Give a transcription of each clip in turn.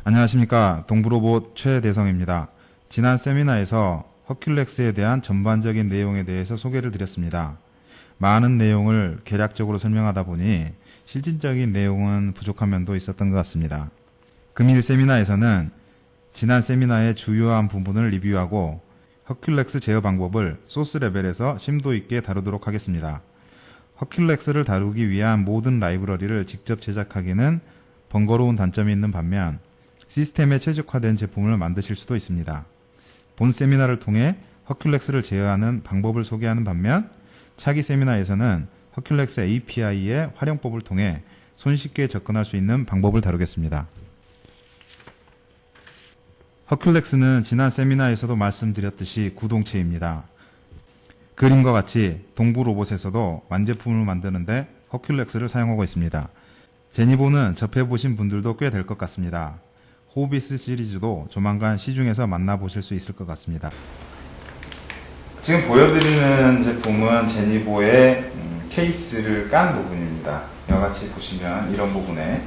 안녕하십니까. 동부로봇 최대성입니다. 지난 세미나에서 허큘렉스에 대한 전반적인 내용에 대해서 소개를 드렸습니다. 많은 내용을 개략적으로 설명하다 보니 실질적인 내용은 부족한 면도 있었던 것 같습니다. 금일 세미나에서는 지난 세미나의 주요한 부분을 리뷰하고 허큘렉스 제어 방법을 소스 레벨에서 심도 있게 다루도록 하겠습니다. 허큘렉스를 다루기 위한 모든 라이브러리를 직접 제작하기는 번거로운 단점이 있는 반면 시스템에 최적화된 제품을 만드실 수도 있습니다. 본 세미나를 통해 허큘렉스를 제어하는 방법을 소개하는 반면 차기 세미나에서는 허큘렉스 API의 활용법을 통해 손쉽게 접근할 수 있는 방법을 다루겠습니다. 허큘렉스는 지난 세미나에서도 말씀드렸듯이 구동체입니다. 그림과 같이 동부로봇에서도 완제품을 만드는데 허큘렉스를 사용하고 있습니다. 제니보는 접해보신 분들도 꽤 될 것 같습니다. 호비스 시리즈도 조만간 시중에서 만나보실 수 있을 것 같습니다. 지금 보여드리는 제품은 제니보의 케이스를 깐 부분입니다. 이와 같이 보시면 이런 부분에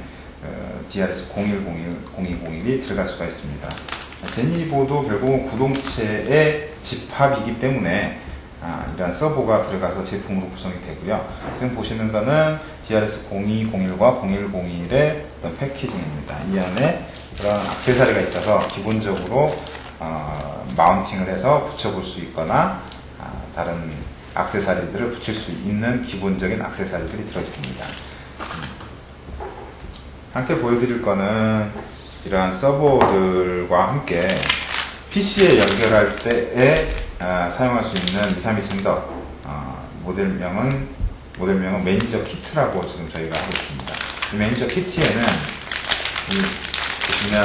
DRS 0101, 0201이 들어갈 수가 있습니다. 제니보도 결국은 구동체의 집합이기 때문에 이러한 서버가 들어가서 제품으로 구성이 되고요. 지금 보시는 거는 DRS 0201과 0101의 어떤 패키징입니다. 이 안에 그런 액세서리가 있어서 기본적으로 마운팅을 해서 붙여볼 수 있거나 다른 액세서리들을 붙일 수 있는 기본적인 액세서리들이 들어있습니다. 함께 보여드릴 거는 이러한 서버들과 함께 PC에 연결할 때에 사용할 수 있는 232 젠더 모델명은 매니저 키트라고 지금 저희가 하고 있습니다. 이 매니저 키트에는 보시면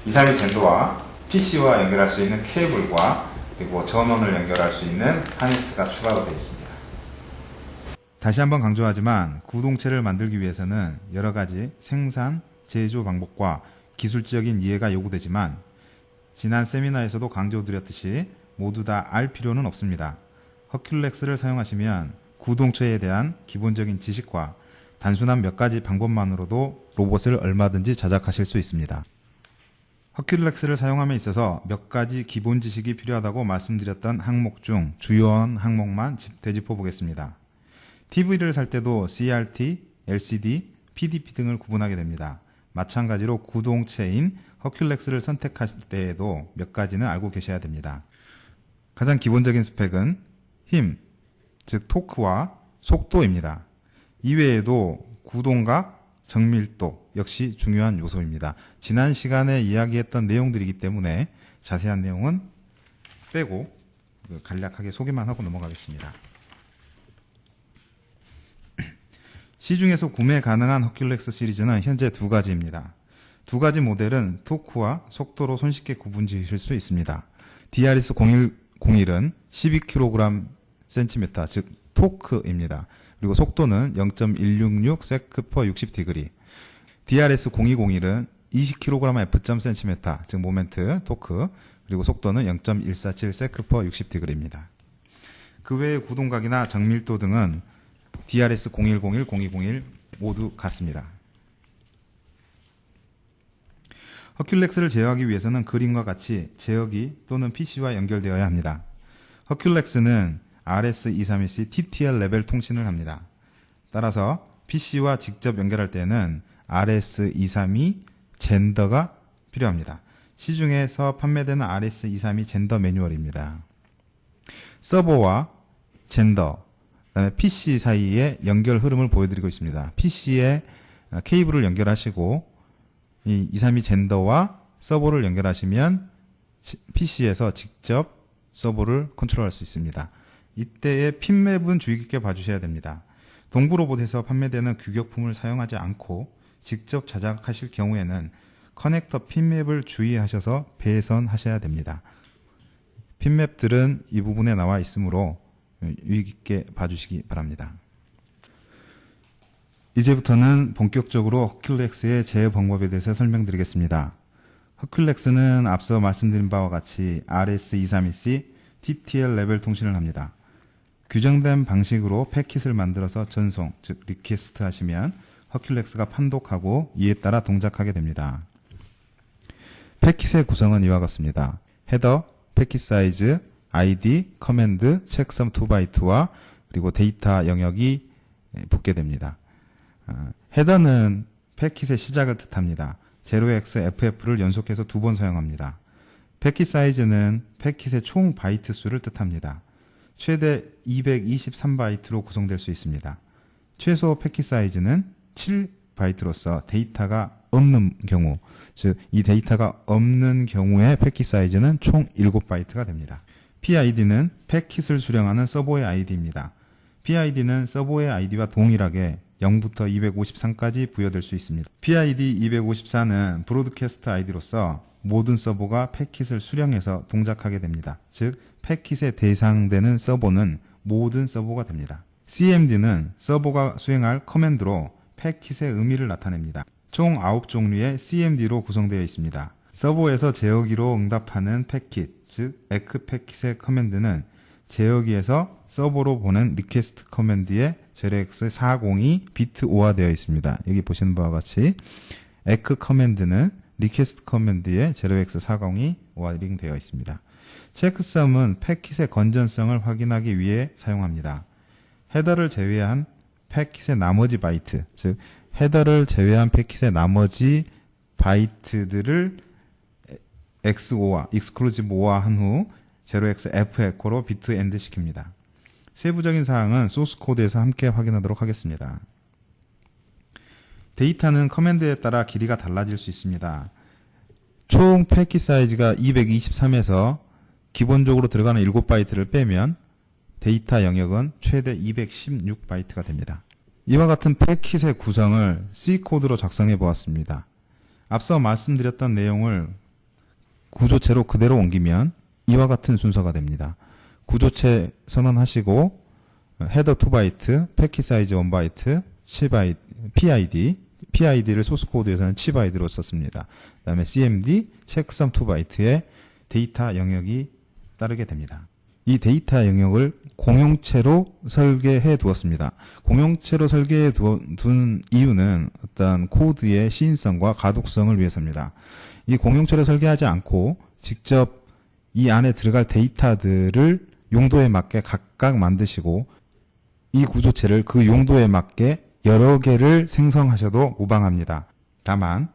232 젠더와 PC와 연결할 수 있는 케이블과 그리고 전원을 연결할 수 있는 하니스가 추가가 되어 있습니다. 다시 한번 강조하지만 구동체를 만들기 위해서는 여러 가지 생산, 제조 방법과 기술적인 이해가 요구되지만 지난 세미나에서도 강조드렸듯이 모두 다 알 필요는 없습니다. 허큘렉스를 사용하시면 구동체에 대한 기본적인 지식과 단순한 몇 가지 방법만으로도 로봇을 얼마든지 제작하실 수 있습니다. 허큘렉스를 사용함에 있어서 몇 가지 기본 지식이 필요하다고 말씀드렸던 항목 중 주요한 항목만 되짚어 보겠습니다. TV를 살 때도 CRT, LCD, PDP 등을 구분하게 됩니다. 마찬가지로 구동체인 허큘렉스를 선택할 때에도 몇 가지는 알고 계셔야 됩니다. 가장 기본적인 스펙은 힘, 즉 토크와 속도입니다. 이외에도 구동각, 정밀도 역시 중요한 요소입니다. 지난 시간에 이야기했던 내용들이기 때문에 자세한 내용은 빼고 간략하게 소개만 하고 넘어가겠습니다. 시중에서 구매 가능한 허큘렉스 시리즈는 현재 두 가지입니다. 두 가지 모델은 토크와 속도로 손쉽게 구분 지으실 수 있습니다. DRS 0101은 12kg/cm, 즉 토크입니다. 그리고 속도는 0.166 sec/60°. DRS 0201은 20kg/f/cm, 즉 모멘트, 토크, 그리고 속도는 0.147 sec/60°입니다. 그 외의 구동각이나 정밀도 등은 DRS 0101, 0201 모두 같습니다. 허큘렉스를 제어하기 위해서는 그림과 같이 제어기 또는 PC와 연결되어야 합니다. 허큘렉스는 RS232C TTL 레벨 통신을 합니다. 따라서 PC와 직접 연결할 때는 RS232 젠더가 필요합니다. 시중에서 판매되는 RS232 젠더 매뉴얼입니다. 서버와 젠더, 그다음에 PC 사이의 연결 흐름을 보여드리고 있습니다. PC에 케이블을 연결하시고 이 232 젠더와 서버를 연결하시면 PC에서 직접 서버를 컨트롤할 수 있습니다. 이때의 핀맵은 주의 깊게 봐주셔야 됩니다. 동부로봇에서 판매되는 규격품을 사용하지 않고 직접 제작하실 경우에는 커넥터 핀맵을 주의하셔서 배선하셔야 됩니다. 핀맵들은 이 부분에 나와 있으므로 유의 깊게 봐주시기 바랍니다. 이제부터는 본격적으로 허큘렉스의 제어 방법에 대해서 설명드리겠습니다. 허큘렉스는 앞서 말씀드린 바와 같이 RS232C TTL 레벨 통신을 합니다. 규정된 방식으로 패킷을 만들어서 전송, 즉 리퀘스트 하시면 허큘렉스가 판독하고 이에 따라 동작하게 됩니다. 패킷의 구성은 이와 같습니다. 헤더, 패킷 사이즈, ID, 커맨드, 체크섬 2바이트와 그리고 데이터 영역이 붙게 됩니다. 헤더는 패킷의 시작을 뜻합니다. 0x, FF를 연속해서 2번 사용합니다. 패킷 사이즈는 패킷의 총 바이트 수를 뜻합니다. 최대 223바이트로 구성될 수 있습니다. 최소 패킷 사이즈는 7바이트로서 데이터가 없는 경우, 즉 이 데이터가 없는 경우의 패킷 사이즈는 총 7바이트가 됩니다. PID는 패킷을 수령하는 서버의 아이디입니다. PID는 서버의 아이디와 동일하게 0부터 253까지 부여될 수 있습니다. PID 254는 브로드캐스트 아이디로서 모든 서버가 패킷을 수령해서 동작하게 됩니다. 즉 패킷에 대상되는 서버는 모든 서버가 됩니다. CMD는 서버가 수행할 커맨드로 패킷의 의미를 나타냅니다. 총 9종류의 CMD로 구성되어 있습니다. 서버에서 제어기로 응답하는 패킷, 즉 에크 패킷의 커맨드는 제어기에서 서버로 보낸 리퀘스트 커맨드에 0x402 비트 5화되어 있습니다. 여기 보시는 바와 같이 에크 커맨드는 리퀘스트 커맨드에 0x402 5화링 되어 있습니다. 체크섬은 패킷의 건전성을 확인하기 위해 사용합니다. 헤더를 제외한 패킷의 나머지 바이트, 즉 헤더를 제외한 패킷의 나머지 바이트들을 X5와 익스클루지브 5화 한 후 0xF 에코로 비트 엔드 시킵니다. 세부적인 사항은 소스 코드에서 함께 확인하도록 하겠습니다. 데이터는 커맨드에 따라 길이가 달라질 수 있습니다. 총 패킷 사이즈가 223에서 기본적으로 들어가는 7바이트를 빼면 데이터 영역은 최대 216바이트가 됩니다. 이와 같은 패킷의 구성을 C코드로 작성해 보았습니다. 앞서 말씀드렸던 내용을 구조체로 그대로 옮기면 이와 같은 순서가 됩니다. 구조체 선언하시고 헤더 2바이트, 패킷 사이즈 1바이트, PID를 소스 코드에서는 치바이드로 썼습니다. 그 다음에 CMD, 체크섬 2바이트의 데이터 영역이 따르게 됩니다. 이 데이터 영역을 공용체로 설계해 두었습니다. 공용체로 설계해 둔 이유는 어떤 코드의 시인성과 가독성을 위해서입니다. 이 공용체로 설계하지 않고 직접 이 안에 들어갈 데이터들을 용도에 맞게 각각 만드시고 이 구조체를 그 용도에 맞게 여러 개를 생성하셔도 무방합니다. 다만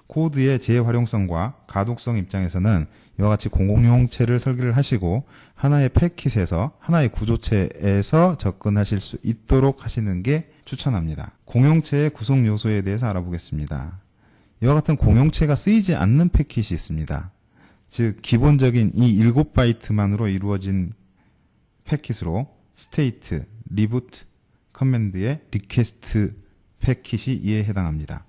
코드의 재활용성과 가독성 입장에서는 이와 같이 공용체를 설계를 하시고 하나의 패킷에서 하나의 구조체에서 접근하실 수 있도록 하시는 게 추천합니다. 공용체의 구성 요소에 대해서 알아보겠습니다. 이와 같은 공용체가 쓰이지 않는 패킷이 있습니다. 즉 기본적인 이 7바이트만으로 이루어진 패킷으로 스테이트, 리부트, 커맨드의 리퀘스트 패킷이 이에 해당합니다.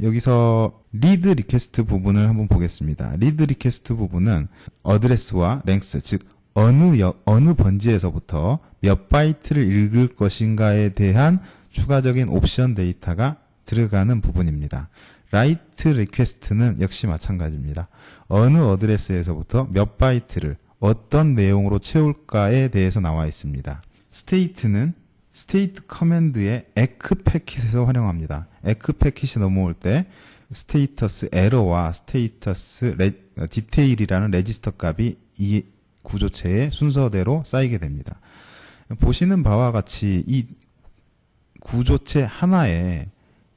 여기서 리드 리퀘스트 부분을 한번 보겠습니다. 리드 리퀘스트 부분은 어드레스와 랭스, 즉 어느 번지에서부터 몇 바이트를 읽을 것인가에 대한 추가적인 옵션 데이터가 들어가는 부분입니다. 라이트 리퀘스트는 역시 마찬가지입니다. 어느 어드레스에서부터 몇 바이트를 어떤 내용으로 채울까에 대해서 나와 있습니다. 스테이트는 스테이트 커맨드의 에크 패킷에서 활용합니다. 에크 패킷이 넘어올 때 스테이터스 에러와 스테이터스 디테일이라는 레지스터 값이 이 구조체의 순서대로 쌓이게 됩니다. 보시는 바와 같이 이 구조체 하나에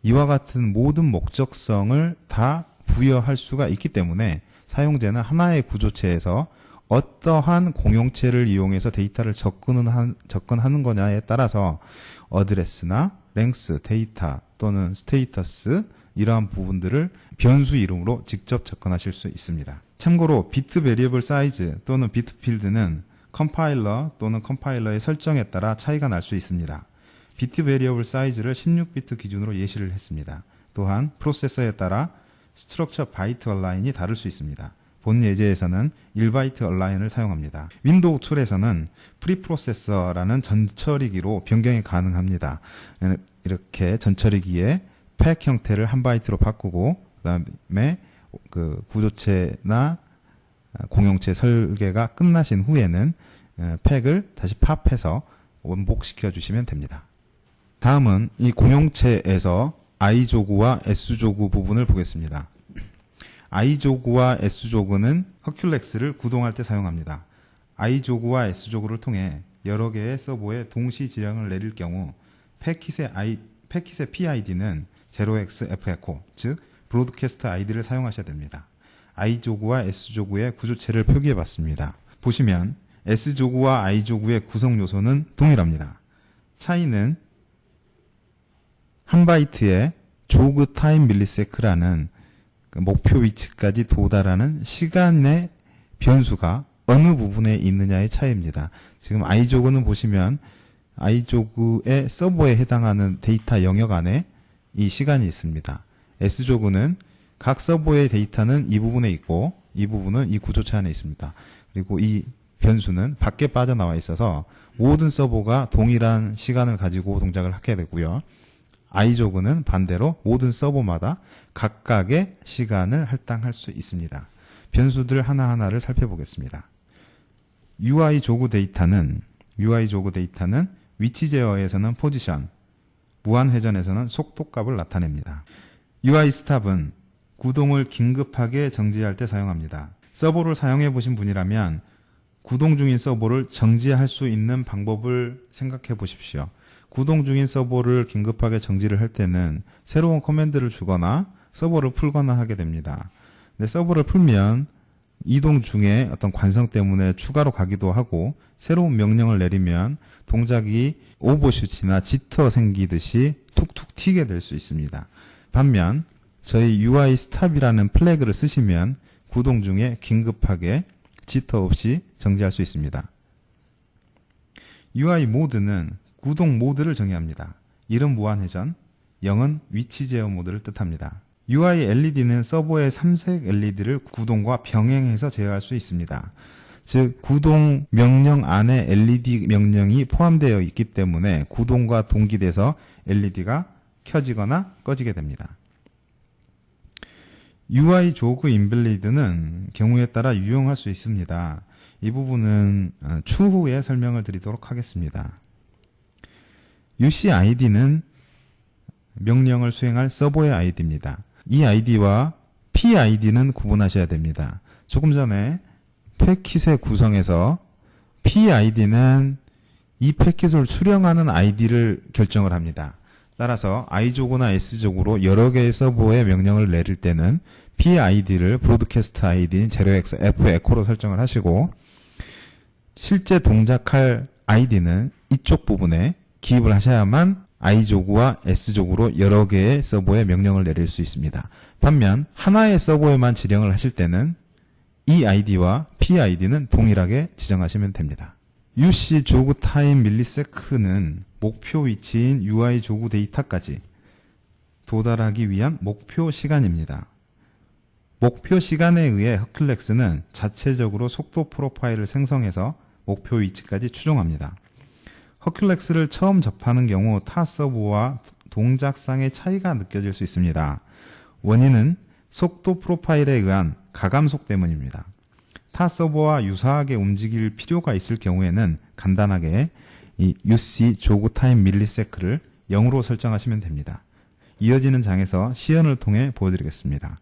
이와 같은 모든 목적성을 다 부여할 수가 있기 때문에 사용자는 하나의 구조체에서 어떠한 공용체를 이용해서 데이터를 접근하는 거냐에 따라서 어드레스나 랭스, 데이터 또는 스테이터스 이러한 부분들을 변수 이름으로 직접 접근하실 수 있습니다. 참고로 비트 베리어블 사이즈 또는 비트 필드는 컴파일러 또는 컴파일러의 설정에 따라 차이가 날 수 있습니다. 비트 베리어블 사이즈를 16비트 기준으로 예시를 했습니다. 또한 프로세서에 따라 스트럭처 바이트 얼라인이 다를 수 있습니다. 본 예제에서는 1바이트 얼라인을 사용합니다. 윈도우 툴에서는 프리프로세서라는 전처리기로 변경이 가능합니다. 이렇게 전처리기에 팩 형태를 1바이트로 바꾸고 그 다음에 그 구조체나 공용체 설계가 끝나신 후에는 팩을 다시 팝해서 원복시켜 주시면 됩니다. 다음은 이 공용체에서 I조구와 S조구 부분을 보겠습니다. I조그와 S조그는 허큘렉스를 구동할 때 사용합니다. I조그와 S조그를 통해 여러 개의 서버에 동시 지령을 내릴 경우 패킷의 PID는 0xFecho, 즉 브로드캐스트 ID를 사용하셔야 됩니다. I조그와 S조그의 구조체를 표기해 봤습니다. 보시면 S조그와 I조그의 구성 요소는 동일합니다. 차이는 1바이트의 조그 타임 밀리세크라는 목표 위치까지 도달하는 시간의 변수가 어느 부분에 있느냐의 차이입니다. 지금 I조그는 보시면 I조그의 서버에 해당하는 데이터 영역 안에 이 시간이 있습니다. S조그는 각 서버의 데이터는 이 부분에 있고 이 부분은 이 구조체 안에 있습니다. 그리고 이 변수는 밖에 빠져나와 있어서 모든 서버가 동일한 시간을 가지고 동작을 하게 되고요. I조그는 반대로 모든 서버마다 각각의 시간을 할당할 수 있습니다. 변수들 하나하나를 살펴보겠습니다. UI조그 데이터는 위치 제어에서는 포지션, 무한회전에서는 속도값을 나타냅니다. UI스탑은 구동을 긴급하게 정지할 때 사용합니다. 서버를 사용해 보신 분이라면 구동 중인 서버를 정지할 수 있는 방법을 생각해 보십시오. 구동 중인 서버를 긴급하게 정지를 할 때는 새로운 커맨드를 주거나 서버를 풀거나 하게 됩니다. 근데 서버를 풀면 이동 중에 어떤 관성 때문에 추가로 가기도 하고 새로운 명령을 내리면 동작이 오버슈트나 지터 생기듯이 툭툭 튀게 될 수 있습니다. 반면 저희 UI 스탑이라는 플래그를 쓰시면 구동 중에 긴급하게 지터 없이 정지할 수 있습니다. UI 모드는 구동 모드를 정의합니다. 1은 무한회전, 0은 위치 제어 모드를 뜻합니다. UI LED는 서버의 삼색 LED를 구동과 병행해서 제어할 수 있습니다. 즉 구동 명령 안에 LED 명령이 포함되어 있기 때문에 구동과 동기돼서 LED가 켜지거나 꺼지게 됩니다. UI 조그 인밸리드는 경우에 따라 유용할 수 있습니다. 이 부분은 추후에 설명을 드리도록 하겠습니다. UCID는 명령을 수행할 서버의 아이디입니다. 이 아이디와 PID는 구분하셔야 됩니다. 조금 전에 패킷의 구성에서 PID는 이 패킷을 수령하는 아이디를 결정을 합니다. 따라서 I조그나 S조그로 여러 개의 서버에 명령을 내릴 때는 PID를 브로드캐스트 ID인 0xFecho로 설정을 하시고 실제 동작할 ID는 이쪽 부분에 기입을 하셔야만 I조그와 S조그로 여러 개의 서버에 명령을 내릴 수 있습니다. 반면 하나의 서버에만 지령을 하실 때는 이 ID와 PID는 동일하게 지정하시면 됩니다. UC 조그 타임 밀리세크는 목표 위치인 UI 조그 데이터까지 도달하기 위한 목표 시간입니다. 목표 시간에 의해 허큘렉스는 자체적으로 속도 프로파일을 생성해서 목표 위치까지 추종합니다. 허큘렉스를 처음 접하는 경우 타 서버와 동작상의 차이가 느껴질 수 있습니다. 원인은 속도 프로파일에 의한 가감속 때문입니다. 타 서버와 유사하게 움직일 필요가 있을 경우에는 간단하게 이 UC 조그 타임 밀리세크를 0으로 설정하시면 됩니다. 이어지는 장에서 시연을 통해 보여드리겠습니다.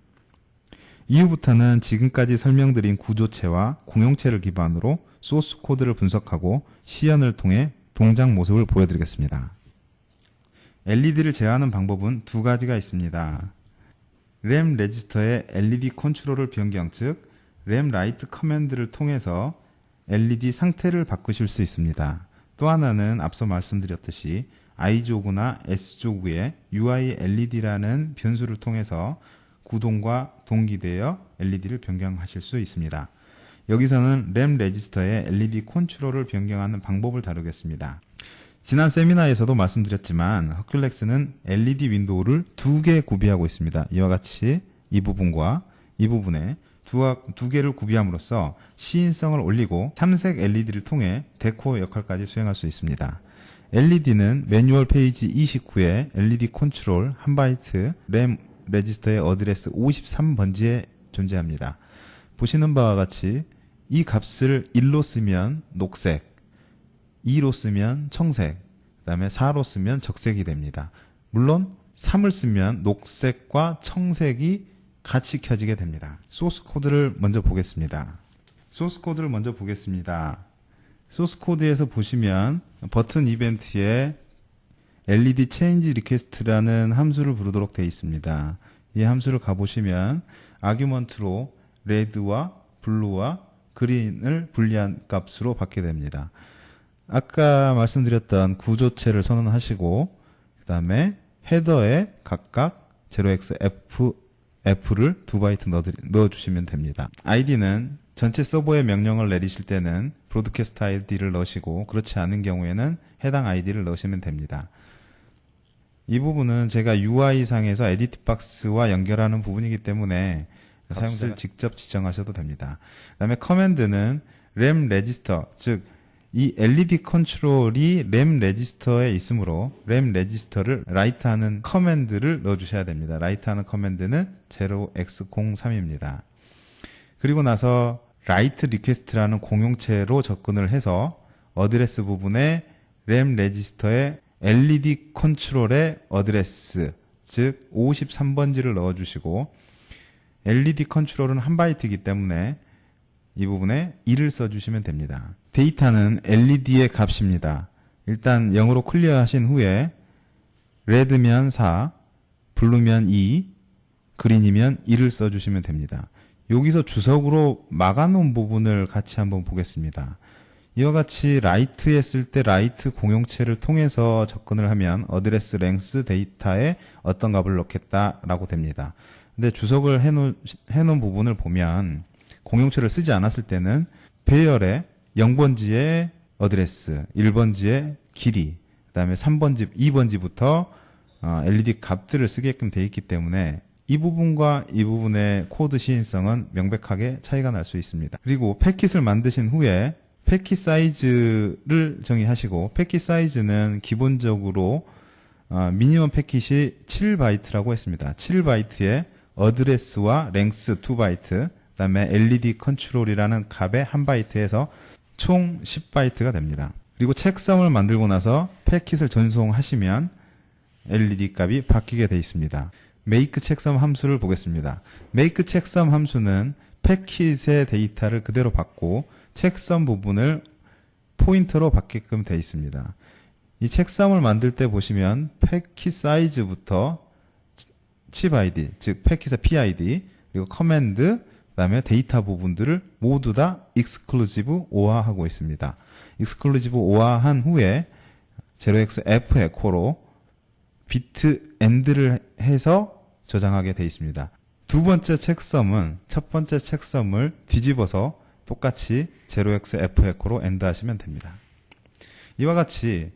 이후부터는 지금까지 설명드린 구조체와 공용체를 기반으로 소스 코드를 분석하고 시연을 통해 동작 모습을 보여드리겠습니다. LED를 제어하는 방법은 두 가지가 있습니다. 램 레지스터의 LED 컨트롤을 변경, 즉 램 라이트 커맨드를 통해서 LED 상태를 바꾸실 수 있습니다. 또 하나는 앞서 말씀드렸듯이 I조그나 S조그의 UI LED라는 변수를 통해서 구동과 동기되어 LED를 변경하실 수 있습니다. 여기서는 램 레지스터의 LED 컨트롤을 변경하는 방법을 다루겠습니다. 지난 세미나에서도 말씀드렸지만 허큘렉스는 LED 윈도우를 두 개 구비하고 있습니다. 이와 같이 이 부분과 이 부분에 두 개를 구비함으로써 시인성을 올리고 삼색 LED를 통해 데코 역할까지 수행할 수 있습니다. LED는 매뉴얼 페이지 29에 LED 컨트롤 1바이트 램 레지스터의 어드레스 53번지에 존재합니다. 보시는 바와 같이 이 값을 1로 쓰면 녹색, 2로 쓰면 청색, 그 다음에 4로 쓰면 적색이 됩니다. 물론 3을 쓰면 녹색과 청색이 같이 켜지게 됩니다. 소스 코드를 먼저 보겠습니다. 소스 코드에서 보시면 버튼 이벤트에 LED change request라는 함수를 부르도록 되어 있습니다. 이 함수를 가보시면 아규먼트로 레드와 블루와 그린을 불리한 값으로 받게 됩니다. 아까 말씀드렸던 구조체를 선언하시고 그 다음에 헤더에 각각 0xf F를 2바이트 넣어주시면 됩니다. ID는 전체 서버에 명령을 내리실 때는 브로드캐스트 ID를 넣으시고 그렇지 않은 경우에는 해당 ID를 넣으시면 됩니다. 이 부분은 제가 UI상에서 에디트박스와 연결하는 부분이기 때문에 사용자를 직접 지정하셔도 됩니다. 그 다음에 커맨드는 램 레지스터, 즉 이 LED 컨트롤이 램 레지스터에 있으므로 램 레지스터를 라이트하는 커맨드를 넣어주셔야 됩니다. 라이트하는 커맨드는 0x03입니다. 그리고 나서 라이트 리퀘스트라는 공용체로 접근을 해서 어드레스 부분에 램 레지스터에 LED 컨트롤의 어드레스, 즉 53번지를 넣어주시고 LED 컨트롤은 1바이트이기 때문에 이 부분에 2를 써주시면 됩니다. 데이터는 LED의 값입니다. 일단 0으로 클리어하신 후에 레드면 4, 블루면 2, 그린이면 1을 써주시면 됩니다. 여기서 주석으로 막아놓은 부분을 같이 한번 보겠습니다. 이와 같이 라이트 했을 때 라이트 공용체를 통해서 접근을 하면 어드레스 랭스 데이터에 어떤 값을 넣겠다라고 됩니다. 근데 주석을 해놓은 부분을 보면 공용체를 쓰지 않았을 때는 배열에 0번지의 어드레스, 1번지의 길이, 그 다음에 3번지, 2번지부터 LED 값들을 쓰게끔 되어 있기 때문에 이 부분과 이 부분의 코드 시인성은 명백하게 차이가 날 수 있습니다. 그리고 패킷을 만드신 후에 패킷 사이즈를 정의하시고 패킷 사이즈는 기본적으로 미니멈 패킷이 7바이트라고 했습니다. 7바이트에 어드레스와 랭스 2바이트, 그 다음에 LED 컨트롤이라는 값의 1바이트에서 총 10바이트가 됩니다. 그리고 책섬을 만들고 나서 패킷을 전송하시면 LED 값이 바뀌게 되어 있습니다. make checksum 함수를 보겠습니다. make checksum 함수는 패킷의 데이터를 그대로 받고 checksum 부분을 포인터로 받게끔 되어 있습니다. 이 checksum을 만들 때 보시면 패킷 사이즈부터 chip ID, 즉 패킷의 PID, 그리고 커맨드, 그 다음에 데이터 부분들을 모두 다 exclusive 오화하고 있습니다. exclusive 오화한 후에 0xf 에코로 비트 end를 해서 저장하게 되어 있습니다. 두 번째 체크섬은 첫 번째 체크섬을 뒤집어서 똑같이 0xf 에코로 end 하시면 됩니다. 이와 같이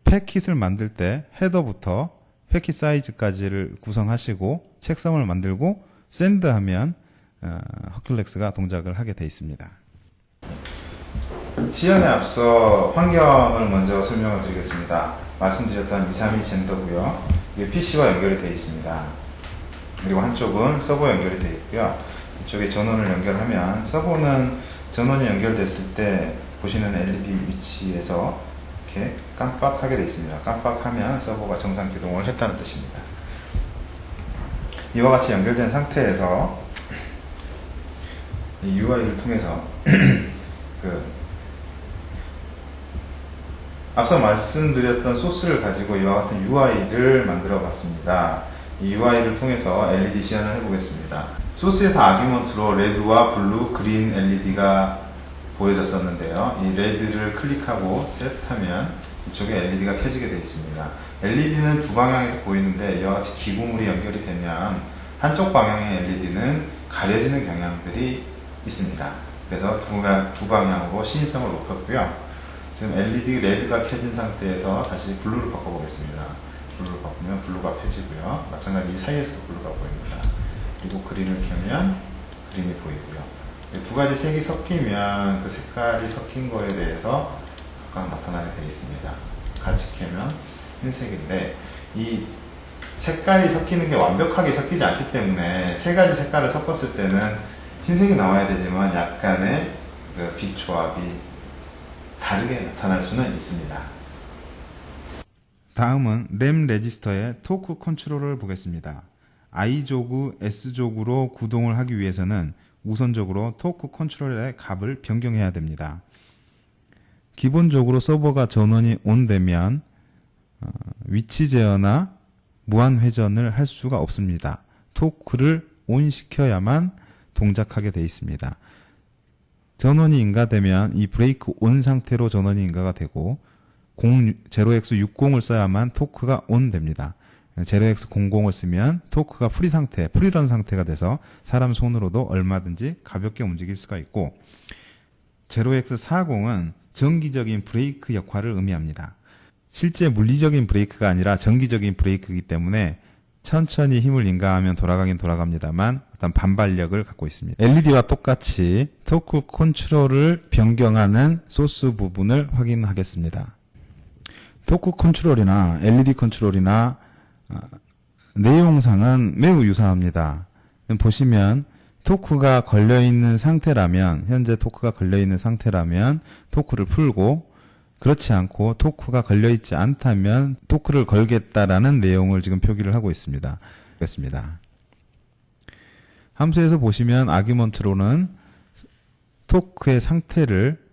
패킷을 만들 때 헤더부터 패킷 사이즈까지를 구성하시고 체크섬을 만들고 샌드 하면 허큘렉스가 동작을 하게 되어 있습니다. 시연에 앞서 환경을 먼저 설명을 드리겠습니다. 말씀드렸던 232 젠더고요. 이게 PC와 연결이 되어 있습니다. 그리고 한쪽은 서버 연결이 되어 있고요. 이쪽에 전원을 연결하면 서버는 전원이 연결됐을 때 보시는 LED 위치에서 이렇게 깜빡하게 되어 있습니다. 깜빡하면 서버가 정상 기동을 했다는 뜻입니다. 이와 같이 연결된 상태에서 이 UI를 통해서 앞서 말씀드렸던 소스를 가지고 이와 같은 UI를 만들어 봤습니다. 이 UI를 통해서 LED 시연을 해보겠습니다. 소스에서 아규먼트로 레드와 블루, 그린 LED가 보여졌었는데요. 이 레드를 클릭하고 셋하면 이쪽에 LED가 켜지게 되어 있습니다. LED는 두 방향에서 보이는데 이와 같이 기구물이 연결이 되면 한쪽 방향의 LED는 가려지는 경향들이 있습니다. 그래서 두 방향으로 시인성을 높였고요. 지금 LED 레드가 켜진 상태에서 다시 블루를 바꿔보겠습니다. 블루를 바꾸면 블루가 켜지고요. 마찬가지로 이 사이에서도 블루가 보입니다. 그리고 그린을 켜면 그린이 보이고요. 두 가지 색이 섞이면 그 색깔이 섞인 거에 대해서 각각 나타나게 되어 있습니다. 같이 켜면 흰색인데 이 색깔이 섞이는 게 완벽하게 섞이지 않기 때문에 세 가지 색깔을 섞었을 때는 흰색이 나와야 되지만 약간의 그 빛 조합이 다르게 나타날 수는 있습니다. 다음은 램 레지스터의 토크 컨트롤을 보겠습니다. I조그, S조그로 구동을 하기 위해서는 우선적으로 토크 컨트롤의 값을 변경해야 됩니다. 기본적으로 서버가 전원이 온되면 위치 제어나 무한 회전을 할 수가 없습니다. 토크를 온 시켜야만 동작하게 되어 있습니다. 전원이 인가되면 이 브레이크 온 상태로 전원이 인가가 되고 0x60을 써야만 토크가 온 됩니다. 0x00을 쓰면 토크가 프리런 상태가 돼서 사람 손으로도 얼마든지 가볍게 움직일 수가 있고 0x40은 정기적인 브레이크 역할을 의미합니다. 실제 물리적인 브레이크가 아니라 정기적인 브레이크이기 때문에 천천히 힘을 인가하면 돌아가긴 돌아갑니다만 어떤 반발력을 갖고 있습니다. LED와 똑같이 토크 컨트롤을 변경하는 소스 부분을 확인하겠습니다. 토크 컨트롤이나 LED 컨트롤이나 내용상은 매우 유사합니다. 보시면 토크가 걸려있는 상태라면 현재 토크가 걸려있는 상태라면 토크를 풀고 그렇지 않고 토크가 걸려있지 않다면 토크를 걸겠다라는 내용을 지금 표기를 하고 있습니다. 함수에서 보시면 아규먼트로는 토크의 상태를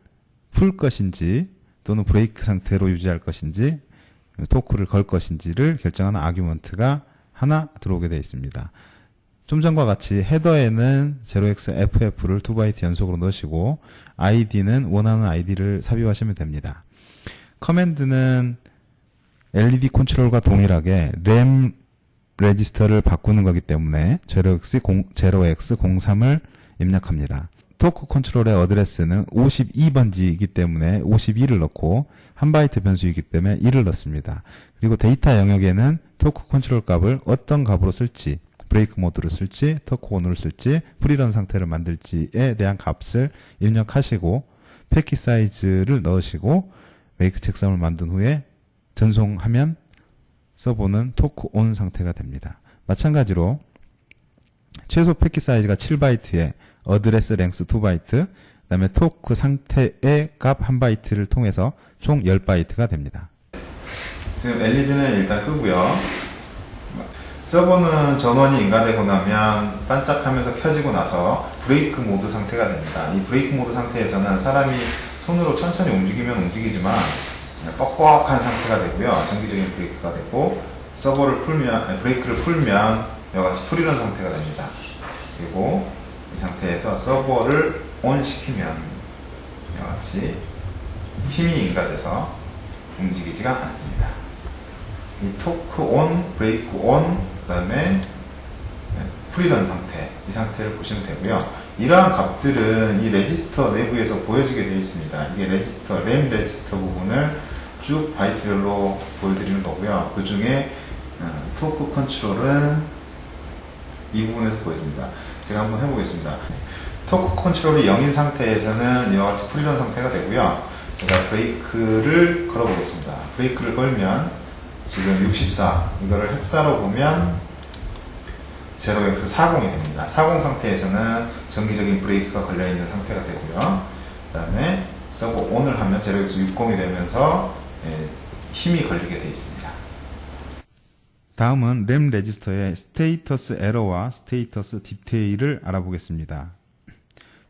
풀 것인지 또는 브레이크 상태로 유지할 것인지 토크를 걸 것인지를 결정하는 아규먼트가 하나 들어오게 되어 있습니다. 좀 전과 같이 헤더에는 0xFF를 2바이트 연속으로 넣으시고 ID는 원하는 ID를 삽입하시면 됩니다. 커맨드는 LED 컨트롤과 동일하게 램 레지스터를 바꾸는 거기 때문에 0x03을 입력합니다. 토크 컨트롤의 어드레스는 52번지이기 때문에 52를 넣고 1바이트 변수이기 때문에 1을 넣습니다. 그리고 데이터 영역에는 토크 컨트롤 값을 어떤 값으로 쓸지, 브레이크 모드를 쓸지, 토크 온을 쓸지, 프리런 상태를 만들지에 대한 값을 입력하시고 패킷 사이즈를 넣으시고 메이크 책상을 만든 후에 전송하면 서버는 토크 온 상태가 됩니다. 마찬가지로 최소 패킷 사이즈가 7바이트에 어드레스 랭스 2바이트, 그 다음에 토크 상태의 값 1바이트를 통해서 총 10바이트가 됩니다. 지금 LED는 일단 끄고요. 서버는 전원이 인가되고 나면 반짝하면서 켜지고 나서 브레이크 모드 상태가 됩니다. 이 브레이크 모드 상태에서는 사람이 손으로 천천히 움직이면 움직이지만 뻑뻑한 상태가 되고요. 정기적인 브레이크가 되고 브레이크를 풀면 이와같이 프리런 상태가 됩니다. 그리고 이 상태에서 서버를 온 시키면 이와같이 힘이 인가돼서 움직이지가 않습니다. 이 토크 온, 브레이크 온, 그 다음에 프리런 상태, 이 상태를 보시면 되고요. 이러한 값들은 이 레지스터 내부에서 보여지게 되어 있습니다. 이게 램 레지스터 부분을 쭉 바이트별로 보여드리는 거고요. 그 중에 토크 컨트롤은 이 부분에서 보여줍니다. 제가 한번 해보겠습니다. 토크 컨트롤이 0인 상태에서는 이와 같이 프리런 상태가 되고요. 제가 브레이크를 걸어보겠습니다. 브레이크를 걸면 지금 64, 이거를 헥사로 보면 0x40이 됩니다. 40 상태에서는 정기적인 브레이크가 걸려있는 상태가 되고요. 그 다음에 서버 ON을 하면 0x60이 되면서 힘이 걸리게 되어 있습니다. 다음은 램 레지스터의 스테이터스 에러와 스테이터스 디테일을 알아보겠습니다.